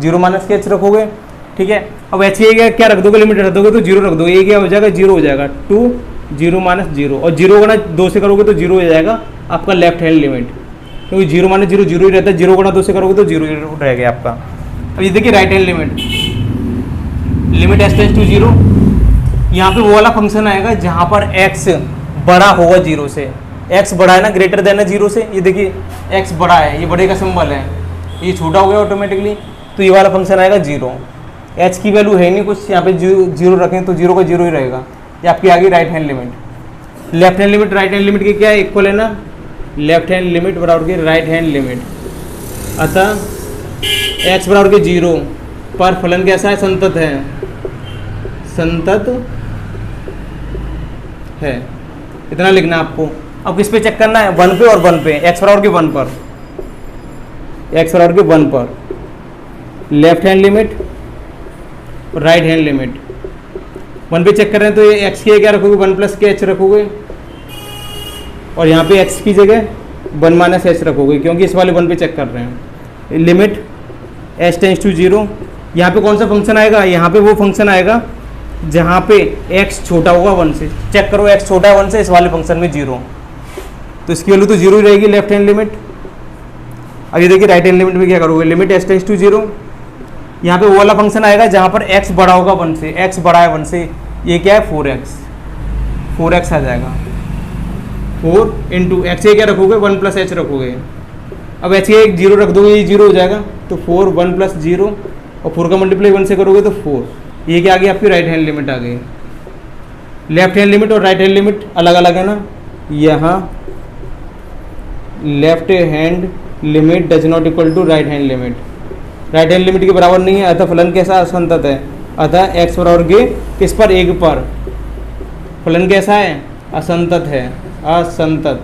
0 माइनस के एच रखोगे। ठीक है? अब एच ये क्या रख दोगे? लिमिट रख दोगे तो 0 रख दो, ये क्या हो जाएगा? 0 हो जाएगा। 2 0 माइनस 0, और 0 गुना 2 से करोगे तो 0 हो जाएगा आपका लेफ्ट हैंड लिमिट, क्योंकि 0 माइनस 0 0 ही रहता है, 0 गुना 2 से करोगे तो 0 रह गया आपका। अब ये देखिए right hand limit, limit s tends to 0। यहाँ पे वो वाला फंक्शन आएगा जहाँ पर x बड़ा होगा 0 से, x बड़ा है ना, ग्रेटर देन है 0 से। ये देखिए x बड़ा है, ये बड़े का सिंबल है, ये छोटा हो गया ऑटोमेटिकली, तो ये वाला फंक्शन आएगा 0। एच की वैल्यू है नहीं कुछ, यहाँ पे 0 रखें तो 0 का 0 ही रहेगा। ये आपकी आ गई right hand limit. Left hand limit right hand limit की क्या है, इक्वल है ना, लेफ्ट हैंड लिमिट बराबर की राइट हैंड लिमिट। अतः x बराबर के 0 पर फलन कैसा है, संतत है, संतत है, इतना लिखना है आपको। अब किस पे चेक करना है, 1 पे और 1 पे, x बराबर के 1 पर, x बराबर के 1 पर लेफ्ट हैंड लिमिट और राइट हैंड लिमिट। 1 पे चेक कर रहे हैं तो ये x की क्या रखोगे, 1 प्लस के h रखोगे, और यहाँ पे x की जगह 1 माइनस h रखोगे, क्योंकि इस वाले 1 पे चेक कर रहे हैं। लिमिट h टेंड्स टू 0, यहाँ पे कौन सा फंक्शन आएगा, यहाँ पे वो फंक्शन आएगा जहाँ पे x छोटा होगा 1 से। चेक करो x छोटा है 1 से, इस वाले फंक्शन में 0, तो इसकी वैल्यू तो 0 ही रहेगी लेफ्ट हैंड लिमिट। अब ये देखिए राइट हैंड लिमिट में क्या करोगे, लिमिट h टेंड्स टू 0, यहाँ पे वो वाला फंक्शन आएगा जहाँ पर x बड़ा होगा 1 से, x बड़ा है 1 से, ये क्या है 4x आ जाएगा। 4 इंटू एक्स क्या रखोगे, 1 प्लस h रखोगे। अब h एक 0 रख दोगे, ये 0 हो जाएगा, तो 4 1 प्लस 0 और 4 का मल्टीप्लाई 1 से करोगे तो 4। ये क्या आ गई आपकी राइट हैंड लिमिट आ गई। लेफ्ट हैंड लिमिट और राइट हैंड लिमिट अलग अलग है ना, यहाँ left hand limit does not equal to right hand limit, right hand limit के बराबर नहीं है, अतः फलन कैसा, असंतत है। अतः x बराबर के किस पर, 1 पर, फलन कैसा है, असंतत है, असंतत,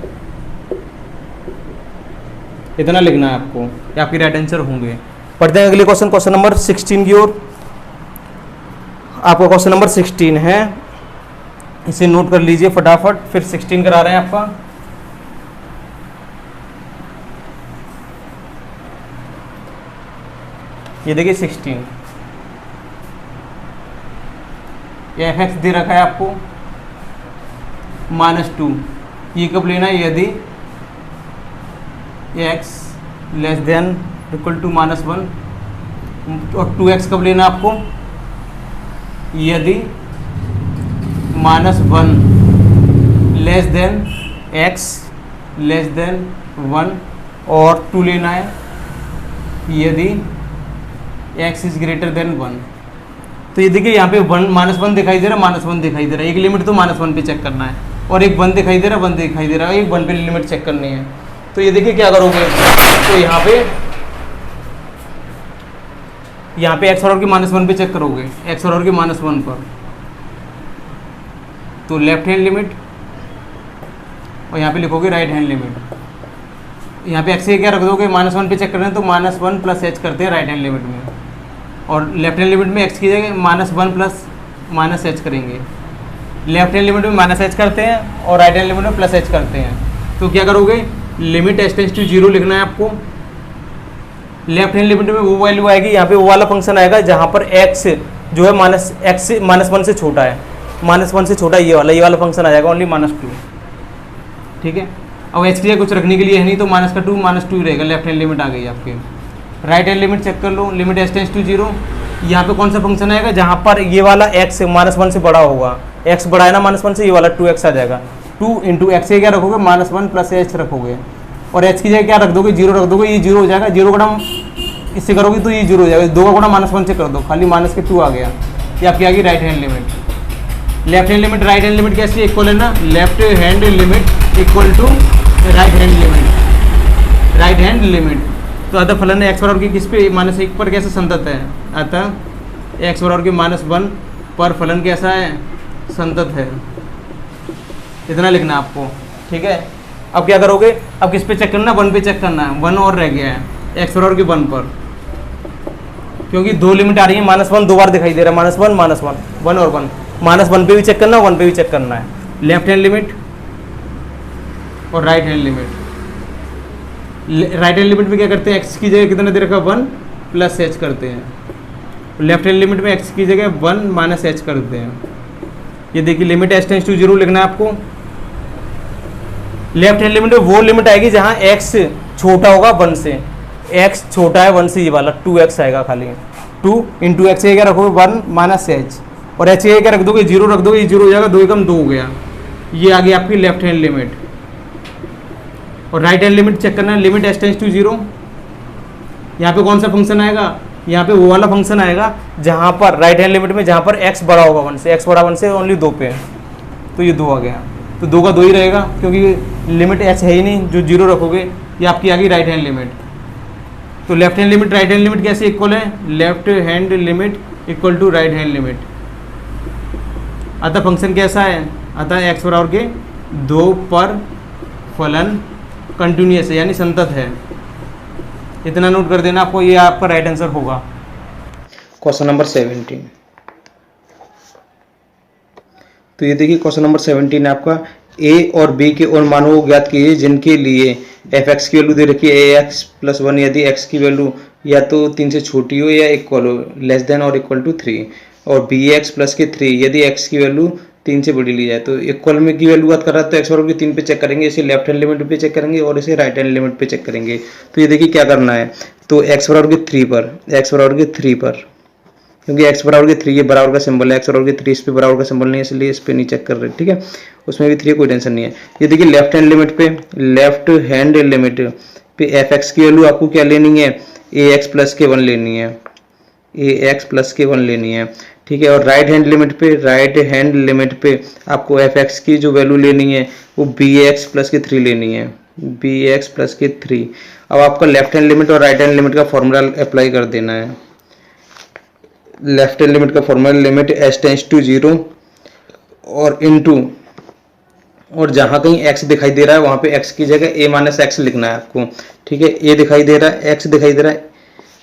इतना लिखना है आपको, ये आपके राइट आंसर होंगे। पढ़ते हैं अगले क्वेश्चन, क्वेश्चन नंबर 16 की ओर। आपका क्वेश्चन नंबर 16 है, इसे नोट कर लीजिए फटाफट, फिर 16 करा रहे हैं आपका। ये देखिए 16, ये f(x) दे रखा है आपको -2, ये कब लेना है, यदि x less than equal to -1, और 2x कब लेना आपको, यदि -1 less than x less than 1, और 2 लेना है यदि x इज ग्रेटर देन 1। तो ये देखिए यहाँ पे -1 दिखाई दे रहा है, -1 दिखाई दे रहा है, एक लिमिट तो -1 पे चेक करना है, और एक 1 दिखाई दे रहा है, 1 दिखाई दे रहा है, एक 1 पे लिमिट चेक करनी है। तो ये देखिए क्या करोगे, तो यहाँ पे x बराबर के -1 पे चेक करोगे, x बराबर के -1 पर, तो लेफ्ट हैंड लिमिट, और यहाँ पे लिखोगे राइट हैंड लिमिट। यहाँ पे x क्या रख दोगे, -1 पे चेक कर रहे हैं तो -1 प्लस h करते हैं राइट हैंड लिमिट में, और लेफ्ट हैंड लिमिट में x की जगह -1 प्लस -h करेंगे। लेफ्ट हैंड लिमिट में -h करते हैं और राइट हैंड लिमिट में +h करते हैं, तो क्या करोगे, लिमिट h टेंड्स टू 0 लिखना है आपको। लेफ्ट हैंड लिमिट में वो वैल्यू आएगी, यहाँ पे वो वाला फंक्शन आएगा जहाँ पर x जो है -1 से छोटा है, -1 से छोटा ये वाला फंक्शन आ जाएगा, ओनली -2, ठीक है। अब h की जगह कुछ रखने के लिए है नहीं, तो -2 -2 ही रहेगा, लेफ्ट हैंड लिमिट आ गई आपके। राइट हैंड लिमिट चेक कर लो, लिमिट h टेंड्स टू 0, यहाँ पे कौन सा फंक्शन आएगा जहाँ पर ये वाला x -1 से बड़ा होगा, x बड़ा है ना -1 से, ये वाला 2x आ जाएगा। 2 इंटू एक्स क्या रखोगे, -1 प्लस h रखोगे, और h की जगह क्या रख दोगे, 0 रख दोगे, ये 0 हो जाएगा, 0 गुणा इससे करोगे तो ये 0 हो जाएगा, 2 का गुणा -1 से कर दो, खाली -2 आ गया, ये आपकी आ गई right hand limit. Left hand limit right hand limit कैसी इक्वल है ना, left hand limit equal to right hand limit, right hand limit. तो अतः फलन है x बराबर की किस पे, -1 पर कैसे संतत है, अतः x बराबर के -1 पर फलन कैसा है, संतत है, इतना लिखना आपको, ठीक है। अब क्या करोगे, अब किस पे चेक करना, 1 पे चेक करना है, 1 और रह गया है, x बराबर के 1 पर, क्योंकि 2 लिमिट आ रही है, -1 2 बार दिखाई दे रहा है, -1 1 और 1, -1 पे भी चेक करना है, 1 पे भी चेक करना है। लेफ्ट हैंड लिमिट और right hand limit. Right hand limit में क्या करते हैं, x की जगह कितना दे रखा, 1 प्लस h करते हैं, लेफ्ट हैंड लिमिट में x की जगह 1 माइनस h करते हैं। ये देखिए लिमिट h टेंड्स टू 0 लिखना है आपको। लेफ्ट हैंड लिमिट में वो लिमिट आएगी जहाँ x छोटा होगा 1 से, x छोटा है 1 से, ये वाला 2x आएगा खाली, 2 इंटू एक्स क्या रखोगे 1 माइनस h, और h क्या रख दोगे 0 रख दोगे, ये 0 हो जाएगा, 2 एकम 2 हो गया, ये आ गई आपकी लेफ्ट हैंड लिमिट। और राइट हैंड लिमिट चेक करना है, लिमिट h टेंड्स टू 0, यहाँ पे कौन सा फंक्शन आएगा, यहाँ पे वो वाला फंक्शन आएगा जहाँ पर राइट हैंड लिमिट में जहाँ पर x बड़ा होगा 1 से, x बड़ा 1 से ओनली 2 पे है, तो ये 2 आ गया, तो 2 का 2 ही रहेगा क्योंकि लिमिट h है ही नहीं, जो 0 रखोगे ये आपकी आ गई राइट हैंड लिमिट। तो left hand limit right hand limit कैसे इक्वल है, left hand limit equal to right hand limit. अतः फंक्शन कैसा है, अतः x बराबर के 2 पर फलन कंटिन्यूअस है यानी संतत है। इतना नोट कर देना आपको, ये आपका राइट आंसर होगा। क्वेश्चन नंबर 17, तो ये देखिए क्वेश्चन नंबर 17 आपका a और b के उन मानों को ज्ञात कीजिए जिनके लिए f(x) की वैल्यू दे रखी है ax + 1 यदि x की वैल्यू या तो 3 से छोटी हो या इक्वल हो, लेस देन और इक्वल टू 3, और bx + के 3 यदि x की वैल्यू 3 से बड़ी ली जाए। तो इक्वल में की वैल्यू बात कर रहा है तो x बराबर के 3 पे चेक करेंगे, इसे लेफ्ट हैंड लिमिट पे चेक करेंगे और इसे राइट हैंड लिमिट पे चेक करेंगे। तो ये देखिए क्या करना है, तो x बराबर के 3 पर, x बराबर के 3 पर, क्योंकि x बराबर के 3 ये बराबर का सिंबल है, x बराबर के 3 इस पे बराबर का सिंबल नहीं है इसलिए इस पे नहीं चेक कर रहे, ठीक है, उसमें भी 3 कोई टेंशन नहीं है। ये देखिए लेफ्ट हैंड लिमिट पे, लेफ्ट हैंड लिमिट पे f(x) की वैल्यू आपको क्या लेनी है, ax + के 1 लेनी है, ax + के 1 लेनी है, ठीक है। और राइट हैंड लिमिट पे, राइट हैंड लिमिट पे आपको f(x) की जो वैल्यू लेनी है वो bx + के 3 लेनी है, bx + के 3। अब आपका लेफ्ट हैंड लिमिट और राइट हैंड लिमिट का फॉर्मूला अप्लाई कर देना है। लेफ्ट हैंड लिमिट का formula limit h tends to 0 और इनटू, और जहां कहीं x दिखाई दे रहा है वहां पे x की जगह a - x लिखना है आपको, ठीक है। a दिखाई दे रहा है, x दिखाई दे रहा है,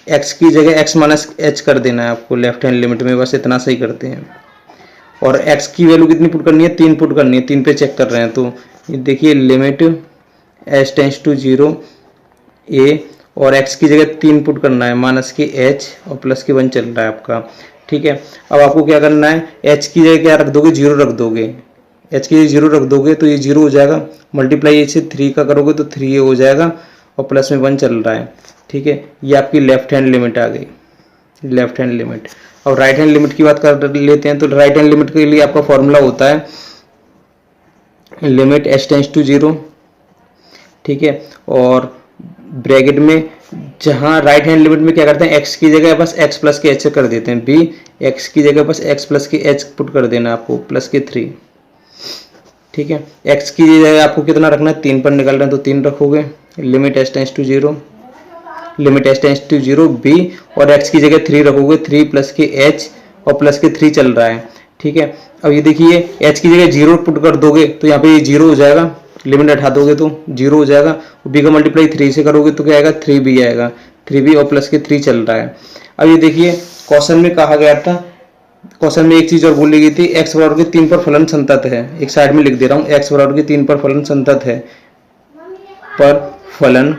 x की जगह x - h कर देना है आपको लेफ्ट हैंड लिमिट में, बस इतना सही करते हैं। और x की वैल्यू कितनी पुट करनी है, 3 पुट करनी है, 3 पे चेक कर रहे हैं। तो ये देखिए limit h tends to 0 a और x की जगह 3 पुट करना है, माइनस के h और प्लस के 1 चल रहा है आपका, ठीक है। अब आपको क्या करना है, h की जगह क्या रख दोगे, 0 रख दोगे, h की जगह 0 रख दोगे तो ये 0 हो जाएगा, मल्टीप्लाई से 3 का करोगे तो 3 हो जाएगा और प्लस में 1 चल रहा है, ठीक है। ये आपकी लेफ्ट हैंड लिमिट आ गई, लेफ्ट हैंड लिमिट। और राइट हैंड लिमिट की बात कर लेते हैं, तो राइट हैंड लिमिट के लिए आपका फॉर्मूला होता है लिमिट h टेंड्स टू 0, ठीक है। और ब्रैकेट में जहां राइट हैंड लिमिट में क्या करते हैं, x की जगह बस x + के h कर देते हैं, b x की जगह बस x + के h पुट कर देना आपको, प्लस के 3, ठीक है। x की जगह आपको कितना रखना है, 3 पर निकाल रहे हैं तो 3 रखोगे, limit h tends to 0, limit h tends to 0 b और x की जगह 3 रखोगे, 3 प्लस के h और प्लस के 3 चल रहा है, ठीक है। अब ये देखिए h की जगह 0 पुट कर दोगे तो यहाँ पे ये 0 हो जाएगा, लिमिट हटा दोगे तो 0 हो जाएगा, b का मल्टीप्लाई 3 से करोगे तो क्या आएगा, 3b आएगा, 3b और प्लस के 3 चल रहा है। अब ये देखिए क्वेश्चन में कहा गया था, क्वेश्चन में एक चीज और बोली गई थी, x बराबर के 3 पर फलन संतत है, एक साइड में लिख दे रहा हूँ, x बराबर के 3 पर फलन संतत है, पर फलन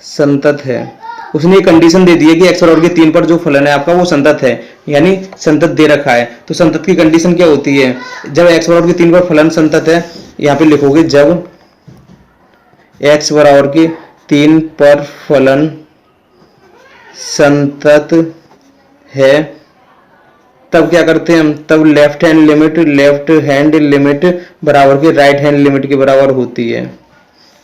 संतत है। उसने कंडीशन दे दी है कि x बराबर के 3 पर जो फलन है आपका वो संतत है, यानी संतत दे रखा है। तो संतत की कंडीशन क्या होती है, जब x बराबर के 3 पर फलन संतत है, यहाँ पे लिखोगे जब x बराबर के 3 पर फलन संतत है तब क्या करते हैं हम, तब लेफ्ट हैंड लिमिट बराबर के राइट हैंड लिमिट के बराबर होती है।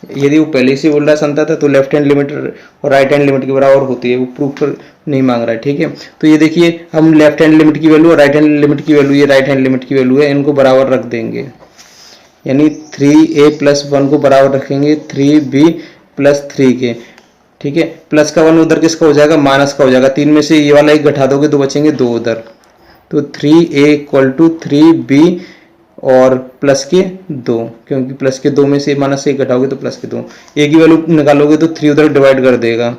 यदि वो पहले से बोल रहा है संतत है तो लेफ्ट हैंड लिमिट और राइट हैंड लिमिट के बराबर होती है, वो प्रूफ नहीं मांग रहा है, ठीक है। तो ये देखिए हम लेफ्ट हैंड लिमिट की वैल्यू और राइट हैंड लिमिट की वैल्यू, ये राइट हैंड लिमिट की वैल्यू है, इनको बराबर रख देंगे, यानी 3a + 1 को बराबर रखेंगे 3b + 3 के, ठीक है। प्लस का 1 उधर किसका हो जाएगा, माइनस का हो जाएगा, 3 में से ये वाला एक घटा दोगे तो बचेंगे 2 उधर, तो 3a = 3b और प्लस के 2, क्योंकि प्लस के 2 में से माइनस से घटाओगे तो प्लस के 2, a की वैल्यू निकालोगे तो 3 उधर डिवाइड कर देगा,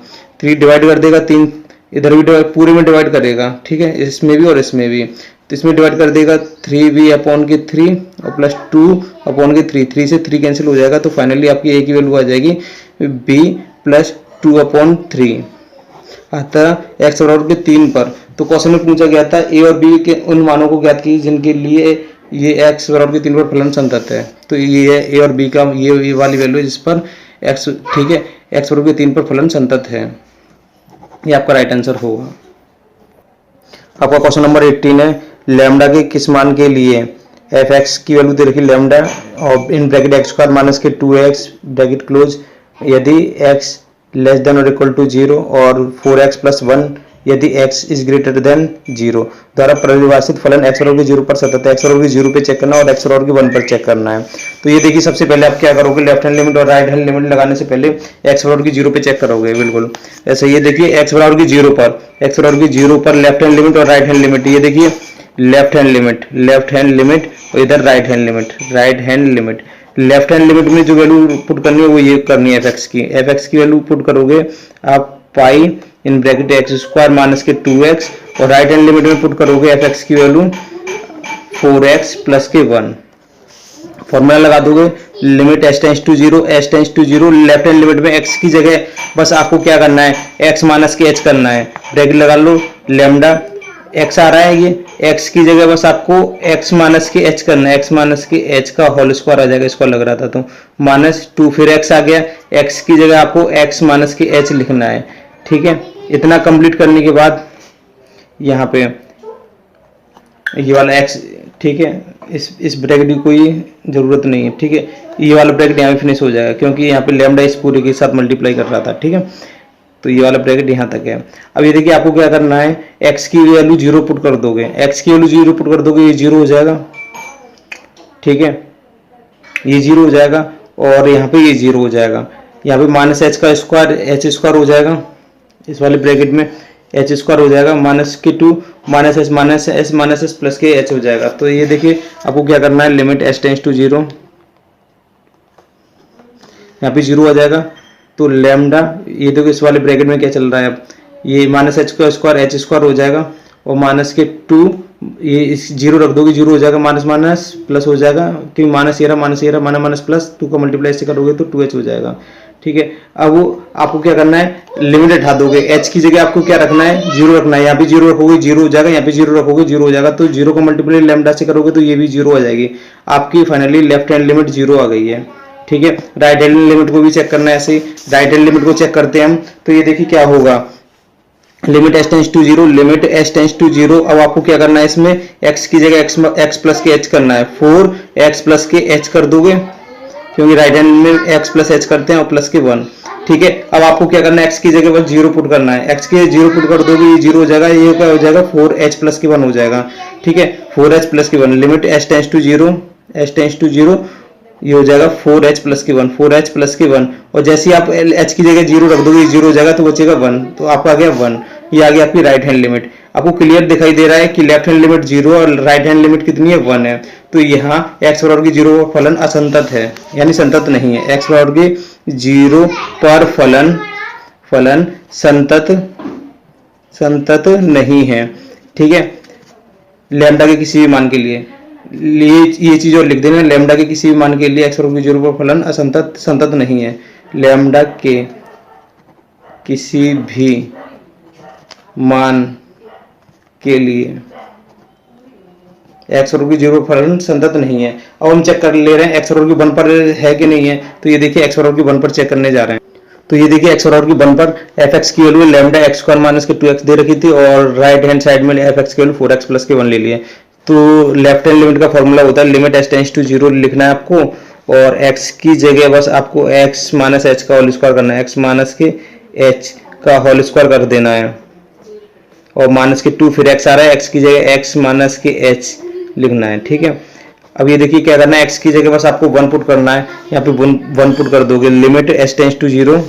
3 डिवाइड कर देगा, 3 इधर भी पूरे में डिवाइड करेगा, ठीक है, इसमें भी और इसमें भी, तो इसमें डिवाइड कर देगा 3b/3 और प्लस 2/3, 3 से 3 कैंसिल हो जाएगा, तो फाइनली आपकी a की वैल्यू आ जाएगी b + 2/3। अतः x बराबर के 3 पर, तो क्वेश्चन में पूछा गया था a और b के उन मानों को ज्ञात कीजिए जिनके लिए ये x बराबर के 3 पर फलन संतत है। तो ये है a और b का ये वाली वैल्यू है जिस पर x, ठीक है, x बराबर के 3 पर फलन संतत है, ये आपका राइट आंसर होगा। आपका क्वेश्चन नंबर 18 है, लैम्डा के किस मान के लिए f(x) की वैल्यू दे रखी लैम्डा और इन ब्रैकेट x² - के 2x ब्रैकेट क्लोज, यदि x लेस देन और इक्वल टू 0 और 4x प्लस 1 यदि x इज ग्रेटर देन 0 द्वारा परिभाषित फलन x बराबर 0 पर सतत है। x बराबर 0 पे चेक करना और x बराबर 1 पर चेक करना है। तो ये देखिए सबसे पहले आप क्या करोगे, लेफ्ट हैंड लिमिट और राइट हैंड लिमिट लगाने से पहले x बराबर 0 पे चेक करोगे। बिल्कुल ऐसे ये देखिए x बराबर 0 पर, x बराबर 0 पर लेफ्ट हैंड लिमिट और राइट हैंड लिमिट, ये देखिए लेफ्ट हैंड लिमिट और इधर right hand limit. Left hand limit में जो वैल्यू पुट करनी है वो ये करनी है एफ की वैल्यू पुट करोगे आप pi in bracket x square minus के 2x और राइट हैंड लिमिट में पुट करोगे एफ एक्स की वैल्यू 4x प्लस के 1। फॉर्मूला लगा दोगे limit S tends to zero left hand limit में x की जगह बस आपको क्या करना है x माइनस के h करना है, ब्रैकेट लगा लो, लैम्डा x आ रहा है, ये x की जगह बस आपको x माइनस के h करना है, x माइनस के h का होल स्क्वायर आ जाएगा, इसको लग रहा था तो माइनस 2 फिर x आ गया, x की जगह आपको x माइनस के h लिखना है। ठीक है, इतना कंप्लीट करने के बाद यहाँ पे ये वाला x, ठीक है, इस ब्रैकेट की कोई ज़रूरत नहीं है। ठीक है, ये वाला ब्रैकेट यहाँ पे फिनिश हो जाएगा क्योंकि यहाँ पे लैम्डा इस पूरे के साथ मल्टीप्लाई कर रहा था। ठीक है, तो ये वाला ब्रैकेट यहाँ तक है। अब ये देखिए आपको क्या करना है, x की वैल्यू 0 पुट कर दोगे, x की वैल्यू 0 पुट कर दोगे, ये 0 हो जाएगा। ठीक है, ये 0 हो जाएगा और यहाँ पे ये 0 हो जाएगा, यहाँ पे माइनस h का स्क्वायर h स्क्वायर हो जाएगा, इस वाले ब्रैकेट में h स्क्वायर हो जाएगा, माइनस के 2 माइनस एस प्लस के h हो जाएगा। तो ये देखिए आपको क्या करना है, लिमिट s टेंस टू 0, यहाँ पे 0 आ जाएगा, तो लैम्डा ये देखो इस वाले ब्रैकेट में क्या चल रहा है, अब ये माइनस h का स्क्वायर h स्क्वायर हो जाएगा और माइनस के 2 ये इस 0 रख दोगे, 0 हो जाएगा, माइनस माइनस प्लस हो जाएगा क्योंकि माइनस ये रहा माइनस माइनस प्लस 2 का मल्टीप्लाई से करोगे तो 2h हो जाएगा। ठीक है, अब वो आपको क्या करना है, लिमिट हटा दोगे, h की जगह आपको क्या रखना है, 0 रखना है, यहाँ पे 0 रखोगे 0 हो जाएगा, यहाँ पे 0 रखोगे 0 हो जाएगा, तो 0 का मल्टीप्लाई लैम्डा से करोगे तो ये भी 0 आ जाएगी, आपकी फाइनली लेफ्ट हैंड लिमिट 0 आ गई है। ठीक है, राइट हैंड लिमिट को भी चेक करना है, ऐसे ही राइट हैंड लिमिट को चेक करते हैं हम, तो ये देखिए क्या होगा, limit s tends to 0, limit s tends to 0। अब आपको क्या करना है, इसमें x की जगह x प्लस के h करना है, 4x प्लस के h कर दोगे क्योंकि राइट हैंड में x प्लस h करते हैं और प्लस के 1। ठीक है, अब आपको क्या करना है, x की जगह बस 0 पुट करना है, x के 0 पुट कर दोगे, ये 0 हो जाएगा, ये क्या हो जाएगा 4h प्लस के 1 हो जाएगा। ठीक है, 4h प्लस के 1, लिमिट s टेंस टू 0, ये हो जाएगा 4h प्लस के 1, 4h प्लस के 1, और जैसे ही आप h की जगह 0 रख दोगे 0 हो जाएगा तो बचेगा 1, तो आपका आ गया 1, ये आ गया आपकी राइट हैंड लिमिट। आपको क्लियर दिखाई दे रहा है कि लेफ्ट हैंड लिमिट 0 और राइट हैंड लिमिट कितनी है, 1 है। तो यहाँ x बराबर की 0 फलन असंतत है, यानी संतत नहीं है, x बराबर की 0 पर फलन संतत नहीं है। ठीक है, लैम्डा के किसी भी मान के लिए ये चीज और लिख देना, लैम्डा के किसी भी मान के लिए x बराबर की 0 पर फलन संतत नहीं है, लैम्डा के किसी भी मान के लिए x बराबर की 0 पर फलन संतत नहीं है। अब हम चेक कर ले रहे हैं x बराबर की 1 पर है कि नहीं है, तो ये देखिए x बराबर की 1 पर चेक करने जा रहे हैं। तो ये देखिए x बराबर की 1 पर fx की value lambda x square minus के 2x दे रखी थी और राइट हैंड साइड में fx की वैल्यू 4x प्लस के 1 ले लिए। तो लेफ्ट हैंड लिमिट का फॉर्मूला होता है लिमिट s टेंस टू 0 लिखना है आपको, और x की जगह बस आपको x माइनस h का होल स्क्वायर करना है, x माइनस के h का होल स्क्वायर कर देना है, और माइनस के 2 फिर x आ रहा है, x की जगह x माइनस के h लिखना है। ठीक है, अब ये देखिए क्या करना है, x की जगह बस आपको 1 पुट करना है, यहाँ पे 1 पुट कर दोगे, limit s tends to 0,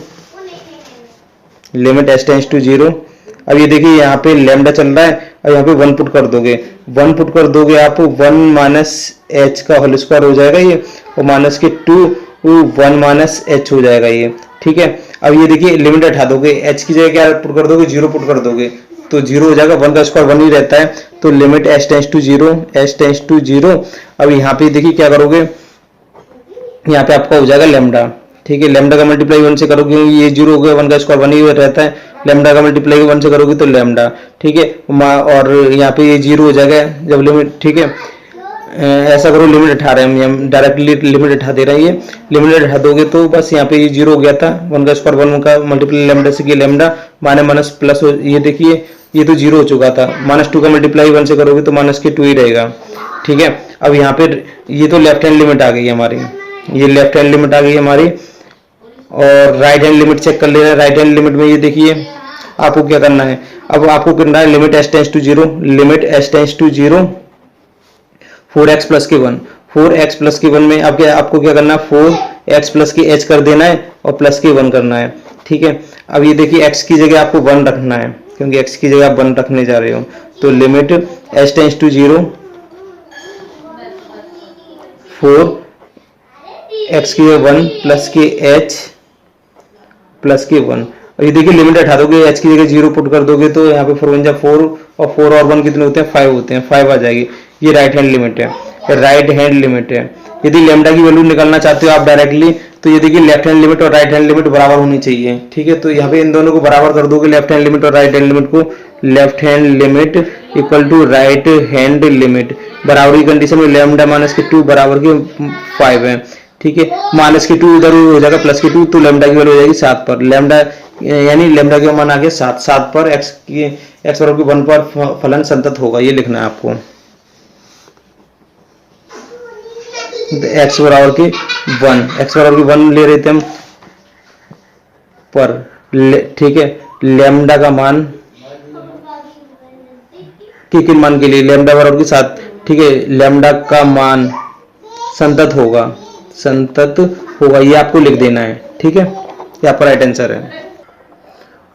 limit s tends to 0। अब ये देखिए यहाँ पे लैम्डा चल रहा है और यहाँ पे 1 पुट कर दोगे, 1 पुट कर दोगे आप 1 माइनस h का होल स्क्वायर हो जाएगा ये, और माइनस के 2 1 माइनस h हो जाएगा ये। ठीक है, अब ये देखिए लिमिट हटा दोगे, h की जगह क्या पुट कर दोगे, 0 पुट कर दोगे, तो 0 हो जाएगा, 1 का स्क्वायर 1 ही रहता है, तो लिमिट s टेंस टू 0। अब यहाँ पे देखिए क्या करोगे, यहाँ पे आपका हो जाएगा लैम्डा। ठीक है, लैम्डा का मल्टीप्लाई 1 से करोगे, ये 0 हो गया, 1 का स्क्वायर 1 ही रहता है, लैम्डा का मल्टीप्लाई 1 से करोगे तो लैम्डा। ठीक है, और यहाँ पे ये 0 हो जाएगा जब लिमिट। ठीक है, ऐसा करो, लिमिट हटा रहे हैं हम, डायरेक्टली लिमिट हटा दे रहे हैं, ये लिमिट हटा दोगे तो बस यहाँ पे ये 0 हो गया था, 1 का स्क्वायर 1 का मल्टीप्लाई लैम्डा से किया लैम्डा, माइनस प्लस हो, ये देखिए ये तो 0 हो चुका था, माइनस 2 का मल्टीप्लाई 1 से करोगे तो माइनस के 2 ही रहेगा। ठीक है, अब यहाँ पे ये तो लेफ्ट हैंड लिमिट आ गई हमारी, ये लेफ्ट हैंड लिमिट आ गई हमारी, और राइट हैंड लिमिट चेक कर ले रहे हैं। राइट हैंड लिमिट में ये देखिए आपको क्या करना है, अब आपको करना है limit S tends to zero, limit S tends to zero 4x plus के 1, 4x प्लस के 1 में आपको क्या करना है, 4x प्लस के h कर देना है और प्लस के 1 करना है। ठीक है, अब ये देखिए x की जगह आपको 1 रखना है, क्योंकि x की जगह आप 1 रखने जा रहे हो। तो limit s tends to zero 4x की 1 प्लस के h प्लस के 1, और ये देखिए लिमिट हटा दोगे, h की जगह 0 पुट कर दोगे तो यहाँ पे 4 1 जा 4 और 4 और 1 कितने होते हैं, 5 होते हैं, 5 आ जाएगी। ये राइट हैंड लिमिट है, राइट हैंड लिमिट है। यदि लैम्डा की वैल्यू निकालना चाहते हो आप डायरेक्टली, तो ये देखिए लेफ्ट हैंड लिमिट और राइट हैंड लिमिट बराबर होनी चाहिए। ठीक है, तो यहाँ पे इन दोनों को बराबर कर दोगे, लेफ्ट हैंड लिमिट और राइट हैंड लिमिट को, left hand limit equal to right hand limit, बराबर की कंडीशन में लैम्डा माइनस के 2 बराबर के 5 है। ठीक है, माइनस के 2 इधर हो जाएगा प्लस के 2, तो लैम्डा की वैल्यू हो जाएगी 7 पर, लैम्डा यानी लैम्डा का मान आ गया 7 पर x बराबर के 1 पर फलन संतत होगा, ये लिखना है आपको। x बराबर के 1 ले रहे थे हम पर, ठीक है, लैम्डा का मान किन मान के लिए, लैम्डा बराबर के 7, ठीक है, लैम्डा का मान संतत होगा, ये आपको लिख देना है। ठीक है, ये आपका राइट आंसर है।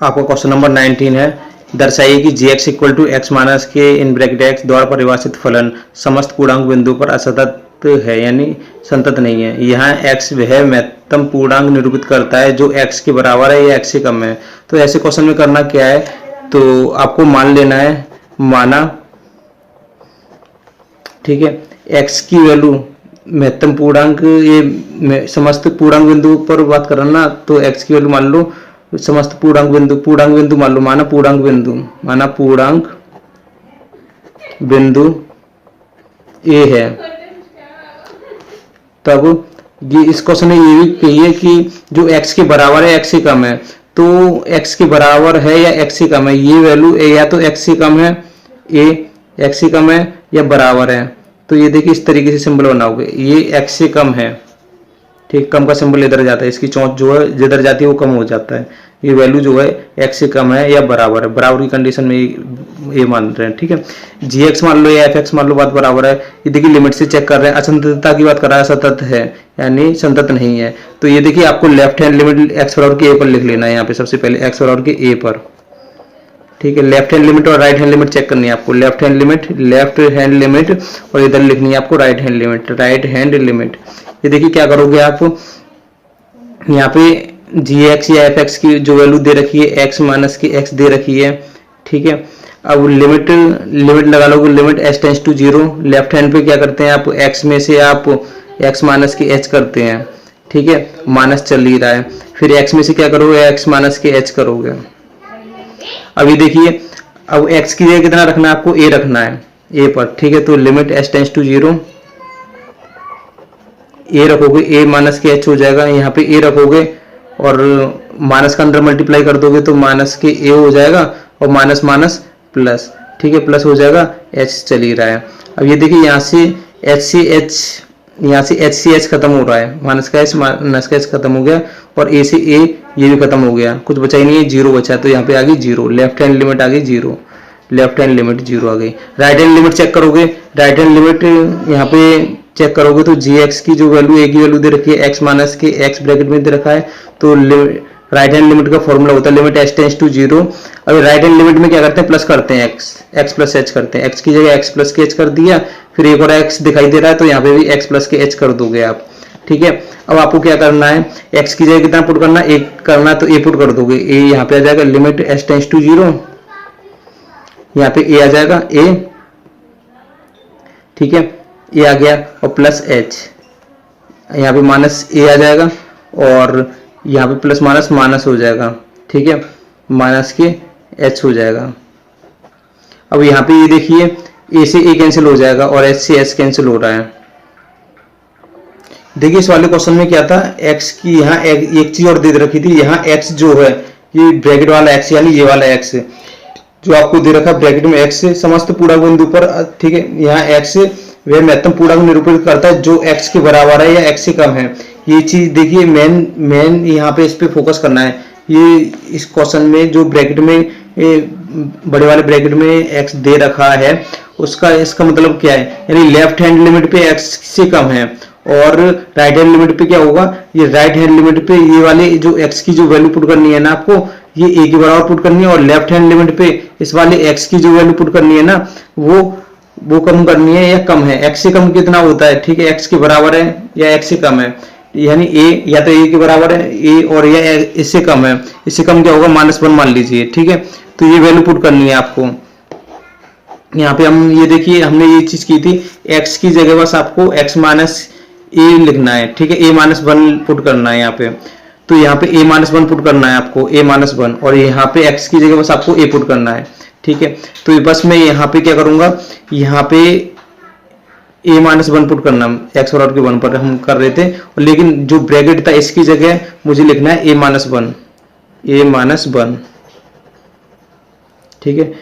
आपका क्वेश्चन नंबर 19 है, दर्शाइए कि gx equal to x minus के इन ब्रैकेट x द्वारा परिभाषित फलन समस्त पूर्णांक बिंदु पर असतत है, यानी संतत नहीं है। यहाँ x वह महत्तम पूर्णांक निरूपित करता है जो x के बराबर है या x से कम है। तो ऐसे क्वेश्चन में करना क्या है, तो आपको मान लेना है, माना, ठीक है, x की वैल्यू महत्तम पूर्णांक, ये समस्त पूर्णांक बिंदु पर बात कर रहा ना, तो x की वैल्यू मान लो समस्त पूर्णांक बिंदु मान लो, माना पूर्णांक बिंदु a है। तब ये इस क्वेश्चन में ये भी कहिए कि जो x के बराबर है, x से कम है, तो x के बराबर है या x से कम है, ये वैल्यू या तो x से कम है, x से कम है या बराबर है। तो ये देखिए इस तरीके से सिंबल बनाओगे, ये x से कम है, ठीक, कम का सिंबल इधर जाता है, इसकी चौंच जो है जिधर जाती है वो कम हो जाता है। ये वैल्यू जो है x से कम है या बराबर है, बराबर की कंडीशन में ये मान रहे हैं। ठीक है, gx मान लो या fx मान लो, बात बराबर है। ये देखिए लिमिट से चेक कर रहे हैं, असंततता की बात कर रहा है, सतत है यानी संतत नहीं है। तो ये देखिए आपको लेफ्ट हैंड लिमिट x बराबर के a पर लिख लेना है, यहाँ पे सबसे पहले x बराबर के a पर। ठीक है, लेफ्ट हैंड लिमिट और राइट हैंड लिमिट चेक करनी है आपको, लेफ्ट हैंड लिमिट और इधर लिखनी है आपको राइट हैंड लिमिट। ये देखिए क्या करोगे आप, यहाँ पे gx या fx की जो वैल्यू दे रखी है, x माइनस की x दे रखी है। ठीक है, अब लिमिट लगा लोगे, limit s tends to 0, left hand पे क्या करते हैं आप, x में से आप x माइनस की h करते हैं। ठीक है, माइनस चल ही रहा है, फिर x में से क्या करोगे, x माइनस के h करोगे। अब ये देखिए, अब x की जगह कितना रखना है आपको, a रखना है, a पर। ठीक है, तो limit s tends to 0, a रखोगे, a माइनस के h हो जाएगा, यहाँ पे a रखोगे और माइनस का अंदर मल्टीप्लाई कर दोगे तो माइनस के a हो जाएगा और माइनस माइनस प्लस। ठीक है, प्लस हो जाएगा, h चल ही रहा है। अब ये देखिए यहाँ से h से h खत्म हो रहा है, माइनस का h खत्म हो गया और a से a ये भी खत्म हो गया, कुछ बचा ही नहीं है, 0 बचा, तो यहाँ पे आ गई 0, लेफ्ट हैंड लिमिट आ गई 0, लेफ्ट हैंड लिमिट 0 आ गई। राइट हैंड लिमिट चेक करोगे, राइट हैंड लिमिट यहाँ पे चेक करोगे तो gx की जो वैल्यू, a की वैल्यू दे रखी है, x माइनस के x ब्रैकेट में दे रखा है, तो राइट हैंड लिमिट का फॉर्मूला होता है लिमिट s टेंस टू 0। अब राइट हैंड लिमिट में क्या करते हैं, प्लस करते हैं, x प्लस h करते हैं, x की जगह x प्लस के h कर दिया, फिर एक और x दिखाई दे रहा है तो यहाँ पे भी x प्लस के h कर दोगे आप। ठीक है, अब आपको क्या करना है, x की जगह कितना पुट करना है, 1 करना, तो a पुट कर दोगे, a यहाँ पे आ जाएगा लिमिट s टेंस टू 0, यहाँ पे a आ जाएगा a। ठीक है, a आ गया और प्लस h, यहाँ पे माइनस a आ जाएगा और यहाँ पे प्लस माइनस हो जाएगा। ठीक है, माइनस के h हो जाएगा। अब यहाँ पे ये देखिए a से a कैंसिल हो जाएगा और h से h कैंसिल हो रहा है। देखिए इस वाले क्वेश्चन में क्या था, x की यहाँ एक चीज और दे रखी थी, यहाँ x जो है ये ब्रैकेट वाला x यानी ये वाला x जो आपको दे रखा ब्रैकेट में x समस्त पूर्णांक बिंदु पर। ठीक है, यहाँ x वह महत्तम पूर्णांक निरूपित करता है जो x के बराबर है या x से कम है, ये चीज देखिए, मेन यहाँ पे इस पे फोकस करना है। ये इस क्वेश्चन में जो ब्रैकेट में बड़े वाले ब्रैकेट में x दे रखा है, उसका इसका मतलब क्या है, यानी लेफ्ट हैंड लिमिट पे x से कम है और राइट हैंड लिमिट पे क्या होगा, ये राइट हैंड लिमिट पे ये वाले जो x की जो वैल्यू पुट करनी है ना आपको, ये a के बराबर पुट करनी है, और लेफ्ट हैंड लिमिट पे इस वाले x की जो वैल्यू पुट करनी है ना, वो कम करनी है या कम है। x से कम कितना होता है, ठीक है, x के बराबर है या x से कम है, यानी a या तो a के बराबर है a, और या इससे कम है। इससे कम क्या होगा, -1 मान लीजिए, ठीक है। तो ये वैल्यू पुट करनी है आपको। यहाँ पे हम ये देखिए, हमने ये चीज की थी, x की जगह बस आपको x माइनस a लिखना है, ठीक है, a-1 पुट करना है यहाँ पे। तो यहाँ पे a-1 पुट करना है आपको, a-1, और यहाँ पे x की जगह बस आपको a पुट करना है, ठीक है। तो बस मैं यहाँ पे क्या करूंगा, यहाँ पे a-1 पुट करना, x बराबर के 1 पर हम कर रहे थे, लेकिन जो ब्रैकेट था इसकी जगह मुझे लिखना है a-1, ठीक है।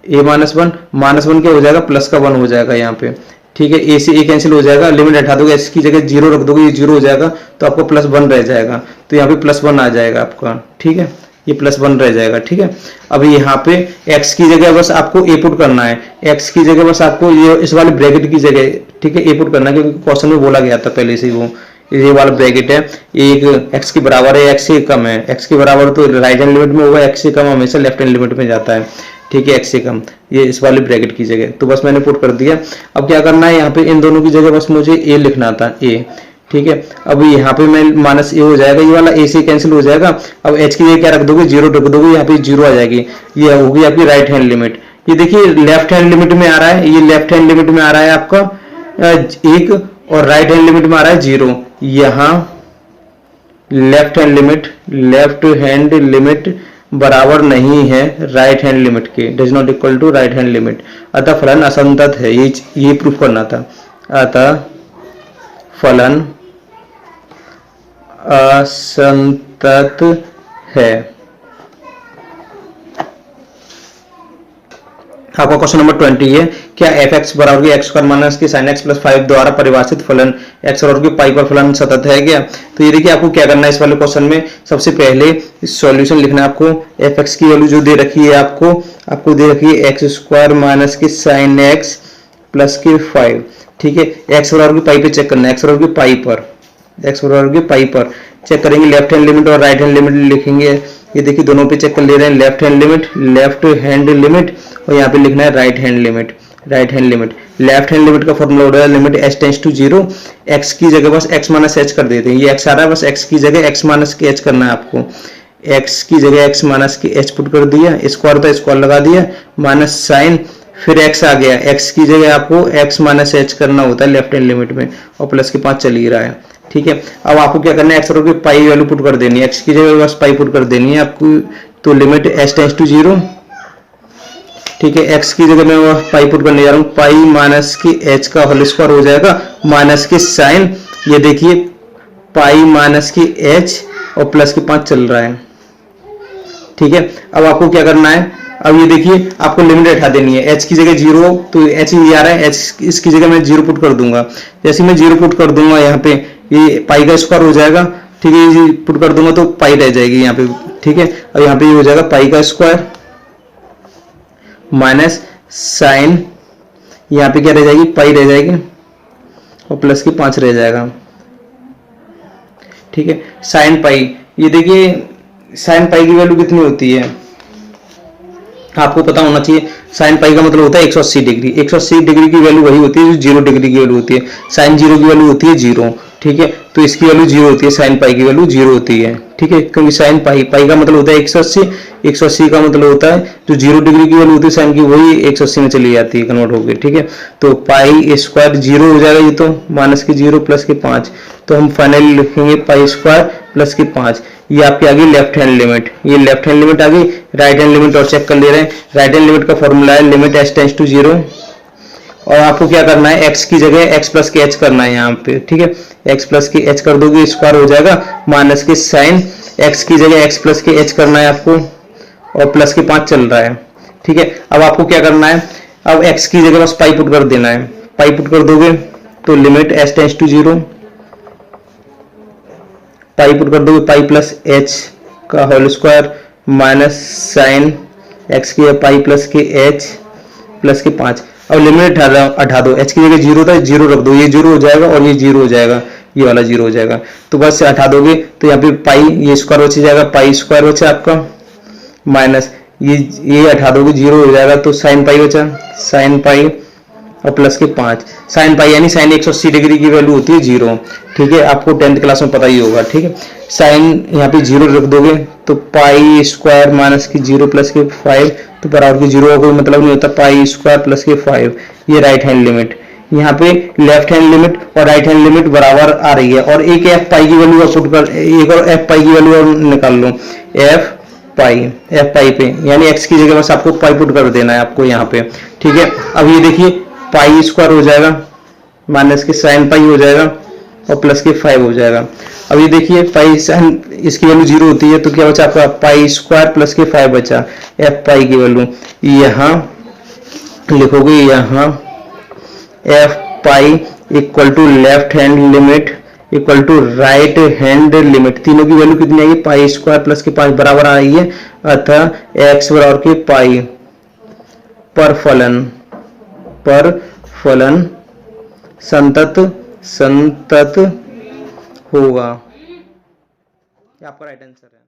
a-1 क्या हो जाएगा, प्लस का 1 हो जाएगा यहाँ पे, ठीक है। a से a कैंसिल हो जाएगा, लिमिट हटा दोगे, x की जगह 0 रख दोगे, ये 0 हो जाएगा, तो आपको +1 रह जाएगा। तो यहाँ पे +1 आ जाएगा आपका, ठीक है, ये +1 रह जाएगा, ठीक है। अब यहाँ पे x की जगह बस आपको a पुट करना है, x की जगह बस आपको ये इस वाले ब्रैकेट की जगह, ठीक है, a पुट करना है, क्योंकि क्वेश्चन में बोला गया था पहले से, वो ये वाला ब्रैकेट है, एक x के बराबर है, x से कम है, x के बराबर तो राइट हैंड लिमिट में होगा, x से कम हमेशा लेफ्ट हैंड लिमिट में जाता है, ठीक है, x से कम, ये इस वाले ब्रैकेट की जगह। तो बस मैंने पुट कर दिया। अब क्या करना है, यहाँ पे इन दोनों की जगह बस मुझे a लिखना था, a, ठीक है। अब यहाँ पे मैं -a हो जाएगा, ये वाला a से कैंसिल हो जाएगा। अब h की जगह क्या रख दोगे, 0 रख दोगे, यहाँ पे 0 आ जाएगी, ये होगी आपकी राइट हैंड लिमिट। ये देखिए लेफ्ट हैंड लिमिट में आ रहा है, ये लेफ्ट हैंड लिमिट में आ रहा है आपका 1, और राइट हैंड लिमिट में आ रहा है 0। यहाँ लेफ्ट हैंड लिमिट बराबर नहीं है राइट हैंड लिमिट के, does not equal to right hand limit, अतः फलन असंतत है, ये प्रूफ करना था। अतः फलन असंतत है। आपका क्वेश्चन नंबर 20 है, क्या f(x) बराबर x स्क्वायर माइनस के sin x + 5 द्वारा परिभाषित फलन x बराबर के पाई पर फलन सतत है क्या। तो ये देखिए आपको क्या करना है, इस वाले क्वेश्चन में सबसे पहले सॉल्यूशन लिखना है आपको। f(x) की वैल्यू जो दे रखी है आपको दे रखी है x स्क्वायर माइनस के sin x + के 5, ठीक है। x बराबर के पाई पे चेक करना है, x बराबर के पाई पर चेक करेंगे, लेफ्ट हैंड लिमिट और राइट हैंड लिमिट लिखेंगे। ये देखिए दोनों पे चेक कर ले रहे हैं, लेफ्ट हैंड लिमिट और यहाँ पे लिखना है right hand limit. Left hand limit का फॉर्मूला होता है limit h tends to 0, x की जगह बस x माइनस h कर देते हैं, ये x आ रहा है, बस x की जगह x माइनस के h करना है आपको। x की जगह x माइनस के h पुट कर दिया, स्क्वायर था स्क्वायर लगा दिया, माइनस साइन, फिर x आ गया, x की जगह आपको x माइनस h करना होता है लेफ्ट हैंड लिमिट में, और प्लस के 5 चल ही रहा है, ठीक है। अब आपको क्या करना है, x बराबर पाई वैल्यू पुट कर देनी है, x की जगह बस पाई पुट कर देनी है आपको। तो लिमिट h टेंड्स टू 0, ठीक है, x की जगह मैं पाई पुट करने जा रहा हूँ, पाई माइनस के h का होल स्क्वायर हो जाएगा, माइनस के साइन, ये देखिए पाई माइनस के h और प्लस के 5 चल रहा है, ठीक है। अब आपको क्या करना है, अब ये देखिए आपको लिमिट हटा देनी है, h की जगह 0, तो h ही आ रहा है, h इसकी जगह मैं 0 पुट कर दूंगा। जैसे मैं 0 पुट कर दूंगा यहाँ पे ये पाई का स्क्वायर हो जाएगा, ठीक है, ये पुट कर दूंगा तो पाई रह जाएगी यहाँ पे, ठीक है। और यहाँ पे ये हो जाएगा पाई का स्क्वायर माइनस साइन, यहाँ पे क्या रह जाएगी, पाई रह जाएगी और प्लस की 5 रह जाएगा, ठीक है। साइन पाई, ये देखिए साइन पाई की वैल्यू कितनी होती है आपको पता होना चाहिए। साइन पाई का मतलब होता है 180 डिग्री। 180 डिग्री की वैल्यू वही होती है जो 0 डिग्री की वैल्यू होती है। साइन 0 की वैल्यू होती है 0, ठीक है। तो इसकी वैल्यू 0 होती है, साइन पाई की वैल्यू 0 होती है, ठीक है, क्योंकि साइन पाई का मतलब होता है 180, 180 का मतलब होता है जो 0 डिग्री की वैल्यू होती है साइन की, वही 180 में चली जाती है कन्वर्ट होकर, ठीक है। तो पाई स्क्वायर 0 हो जाएगा, ये तो माइनस के 0 प्लस के 5, तो हम फाइनली लिखेंगे पाई स्क्वायर प्लस के 5। ये आपकी आ गई लेफ्ट हैंड लिमिट, ये लेफ्ट हैंड लिमिट आ गई। राइट हैंड लिमिट और चेक कर ले रहे हैं, राइट हैंड लिमिट का फॉर्मूला है लिमिट h टेंड्स टू 0, और आपको क्या करना है, x की जगह x प्लस के h करना है यहाँ पे, ठीक है। x प्लस के h कर दोगे स्क्वायर हो जाएगा, माइनस के साइन, x की जगह x प्लस के h करना है आपको, और प्लस के 5 चल रहा है, ठीक है। अब आपको क्या करना है, अब x की जगह बस पाई पुट कर देना है, पाई पुट कर दोगे तो limit h tends to 0, pi put कर दोगे, पाई प्लस एच का whole square minus sine x की पाई प्लस के एच प्लस के 5। अब लिमिट हटा दो, एच की जगह जीरो था, जीरो रख दो, ये जीरो हो जाएगा और ये जीरो हो जाएगा, ये वाला जीरो हो जाएगा। तो बस से हटा दोगे तो यहाँ पे पाई ये स्क्वायर बच जाएगा, पाई स्क्वायर बचा आपका माइनस ये हटा दोगे जीरो हो जाएगा, तो साइन पाई बचा, साइन पाई और प्लस के 5। साइन पाई यानी साइन 180 डिग्री की वैल्यू होती है जीरो, ठीक है, आपको 10th क्लास में पता ही होगा, ठीक है। साइन यहाँ पे जीरो रख दोगे तो पाई स्क्वायर माइनस की जीरो प्लस के 5, तो बराबर की जीरो का कोई मतलब नहीं होता, पाई स्क्वायर प्लस के 5, ये राइट हैंड लिमिट। यहाँ पे लेफ्ट हैंड लिमिट और राइट हैंड लिमिट बराबर आ रही है, और एक एफ पाई की वैल्यू पुट कर, एक और एफ पाई की वैल्यू और निकाल लो, एफ पाई पे यानी एक्स की जगह बस आपको पाई पुट कर देना है आपको यहाँ पे, ठीक है। अब ये देखिए पाई स्क्वायर हो जाएगा माइनस के साइन पाई हो जाएगा और प्लस के 5 हो जाएगा। अब ये देखिए पाई साइन इसकी वैल्यू जीरो होती है, तो क्या बचा आपका पाई स्क्वायर प्लस के 5 बचा, एफ पाई की वैल्यू यहाँ लिखोगे, यहाँ F pi equal to left hand limit equal to right hand limit, तीनों की वैल्यू कितनी आएगी, पाई स्क्वायर प्लस के 5 बराबर आ रही है, अतः एक्स बराबर के पाई पर फलन संतत होगा। क्या आपका राइट आंसर है।